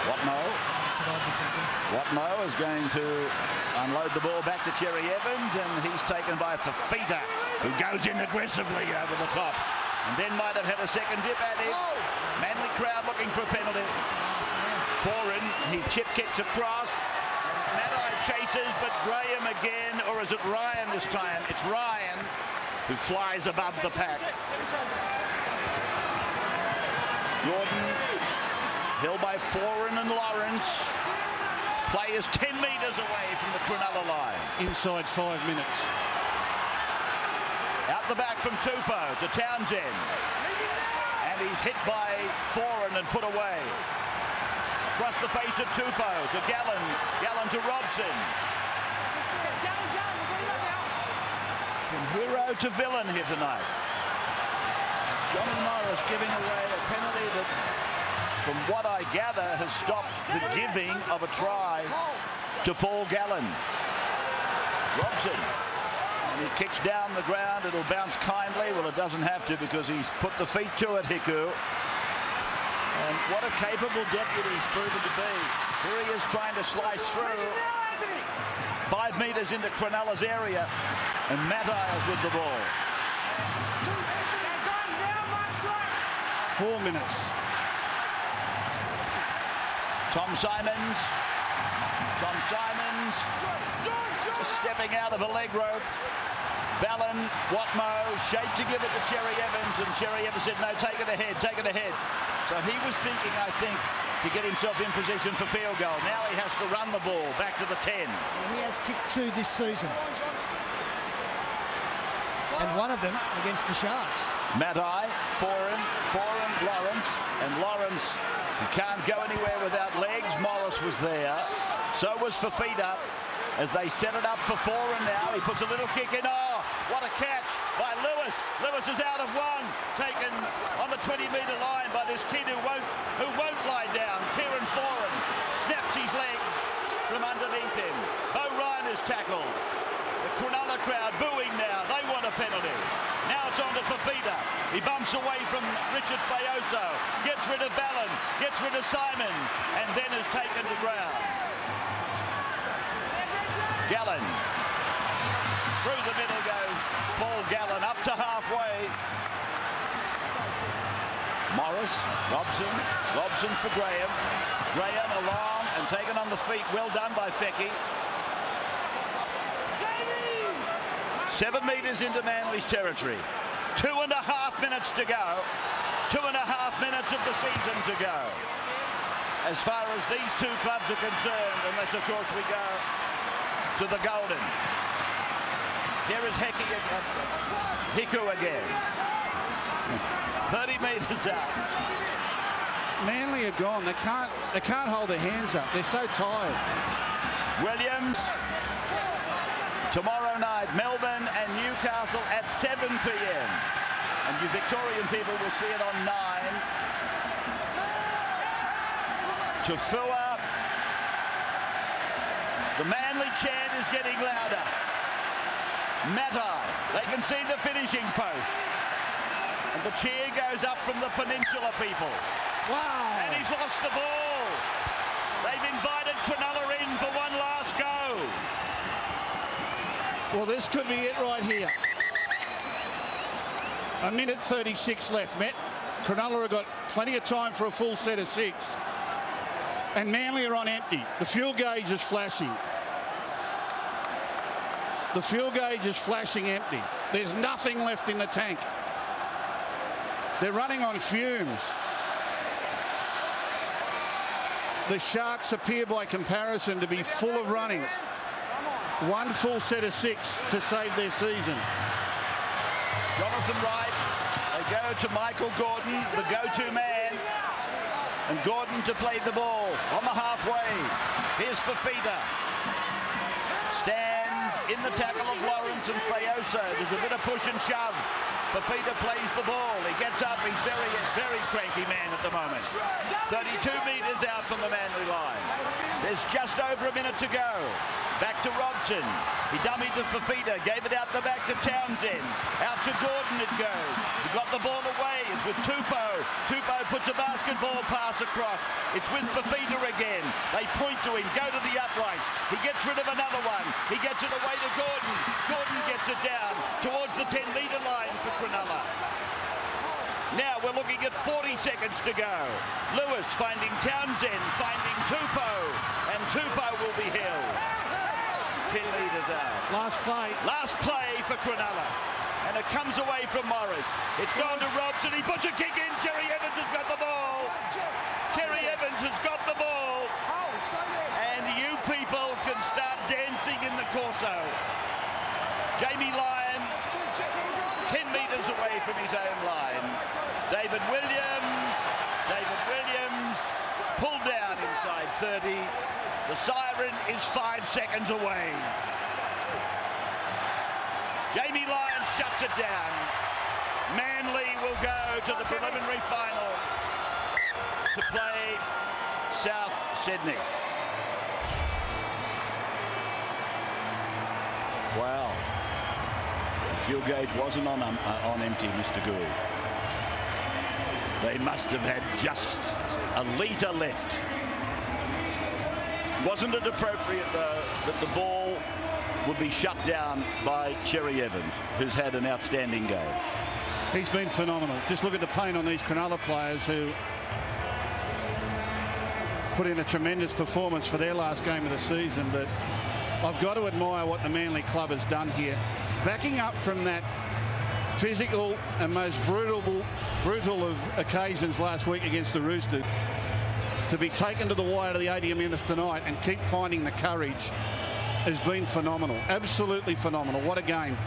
Watmough. That's what I'd be thinking. Watmough is going to unload the ball back to Cherry Evans, and he's taken by Fafita, who goes in aggressively over the top. And then might have had a second dip at him. Manly crowd looking for a penalty. Foreign, he chip kicks across. Matai chases, but Graham again, or is it Ryan this time? It's Ryan who flies above the pack. Gordon, held by Foreign and Lawrence. Play is 10 metres away from the Cronulla line. Inside 5 minutes. Out the back from Tupou to Townsend. And he's hit by Foreign and put away. Across the face of Tupou to Gallen. Gallen to Robson. From hero to villain here tonight. John Morris giving away a penalty that, from what I gather, has stopped the giving of a try to Paul Gallen. Robson. And he kicks down the ground. It'll bounce kindly. Well, it doesn't have to because he's put the feet to it, Hiku. And what a capable deputy he's proven to be. Here he is trying to slice through. 5 metres into Cronulla's area. And Matai is with the ball. 4 minutes. Tom Simons Tom Simons just stepping out of a leg rope. Ballon, Watmough, shaped to give it to Cherry Evans, and Cherry Evans said, no, take it ahead, take it ahead. So he was thinking, I think, to get himself in position for field goal. Now he has to run the ball back to the 10. He has kicked 2 this season. And one of them against the Sharks. Matai, Foran, Lawrence, and Lawrence, he can't go anywhere without legs. Morris was there. So was Fafita as they set it up for Foran now. He puts a little kick in. Oh, what a catch by Lewis. Lewis is out of one, taken on the 20-metre line by this kid who won't lie down. Kieran Foran snaps his legs from underneath him. Bo Ryan is tackled. The Cronulla crowd booing now. They want a penalty. Now it's on to Fafita. He bumps away from Richard Fayoso. Gets rid of Ballon. Gets rid of Simons. And then is taken to ground. Gallen. Through the middle goes Paul Gallen up to halfway. Morris, Robson for Graham. Graham along and taken on the feet. Well done by Fecky. 7 metres into Manly's territory. 2.5 minutes to go. 2.5 minutes of the season to go. As far as these two clubs are concerned, unless of course we go to the Golden. Here is Hiku again. 30 metres out. Manly are gone. They can't hold their hands up. They're so tired. Williams. Tomorrow night, Melbourne and Newcastle at 7 p.m. And you Victorian people will see it on 9. Taufua. The Manly chant is getting louder. Matai. They can see the finishing post. And the cheer goes up from the Peninsula people. Wow. And he's lost the ball. They've invited Cronulla in for one last go. Well, this could be it right here. 1:36 left, Matt. Cronulla have got plenty of time for a full set of 6. And Manly are on empty. The fuel gauge is flashing. The fuel gauge is flashing empty. There's nothing left in the tank. They're running on fumes. The Sharks appear by comparison to be full of runnings. One full set of 6 to save their season. Jonathan Wright, they go to Michael Gordon, the go-to man. And Gordon to play the ball on the halfway. Here's Fafita. Stands in the tackle of Lawrence and Fayoso. There's a bit of push and shove. Fafita plays the ball. He gets up. He's very cranky man at the moment. 32 metres out from the Manly line. There's just over a minute to go. Back to Robson. He dummied to Fafita. Gave it out the back to Townsend. Out to Gordon it goes. He got the ball away. It's with Tupou. Tupou puts a basketball pass across. It's with Fafita again. They point to him. Go to the uprights. He gets rid of another one. He gets it away to Gordon. Gordon gets it down towards the 10-metre line for Cronulla. Now we're looking at 40 seconds to go. Lewis finding Townsend, finding Tupou, and Tupou will be held. 10 metres out. Last play. Last play for Cronulla. And it comes away from Morris. It's gone to Robson. He puts a kick in. Cherry Evans has got the ball. Cherry Evans has got the ball. And you people can start dancing in the Corso. Jamie Lyon, 10 metres away from his own line. David Williams pulled down inside 30. The siren is 5 seconds away. Jamie Lyon shuts it down. Manly will go to the preliminary final to play South Sydney. Wow. The fuel gauge wasn't on empty, Mr. Gould. They must have had just a litre left. Wasn't it appropriate, though, that the ball would be shut down by Cherry Evans, who's had an outstanding game? He's been phenomenal. Just look at the pain on these Cronulla players who put in a tremendous performance for their last game of the season, but I've got to admire what the Manly club has done here. Backing up from that physical and most brutal of occasions last week against the Roosters, to be taken to the wire to the 80 minutes tonight and keep finding the courage has been phenomenal. Absolutely phenomenal. What a game.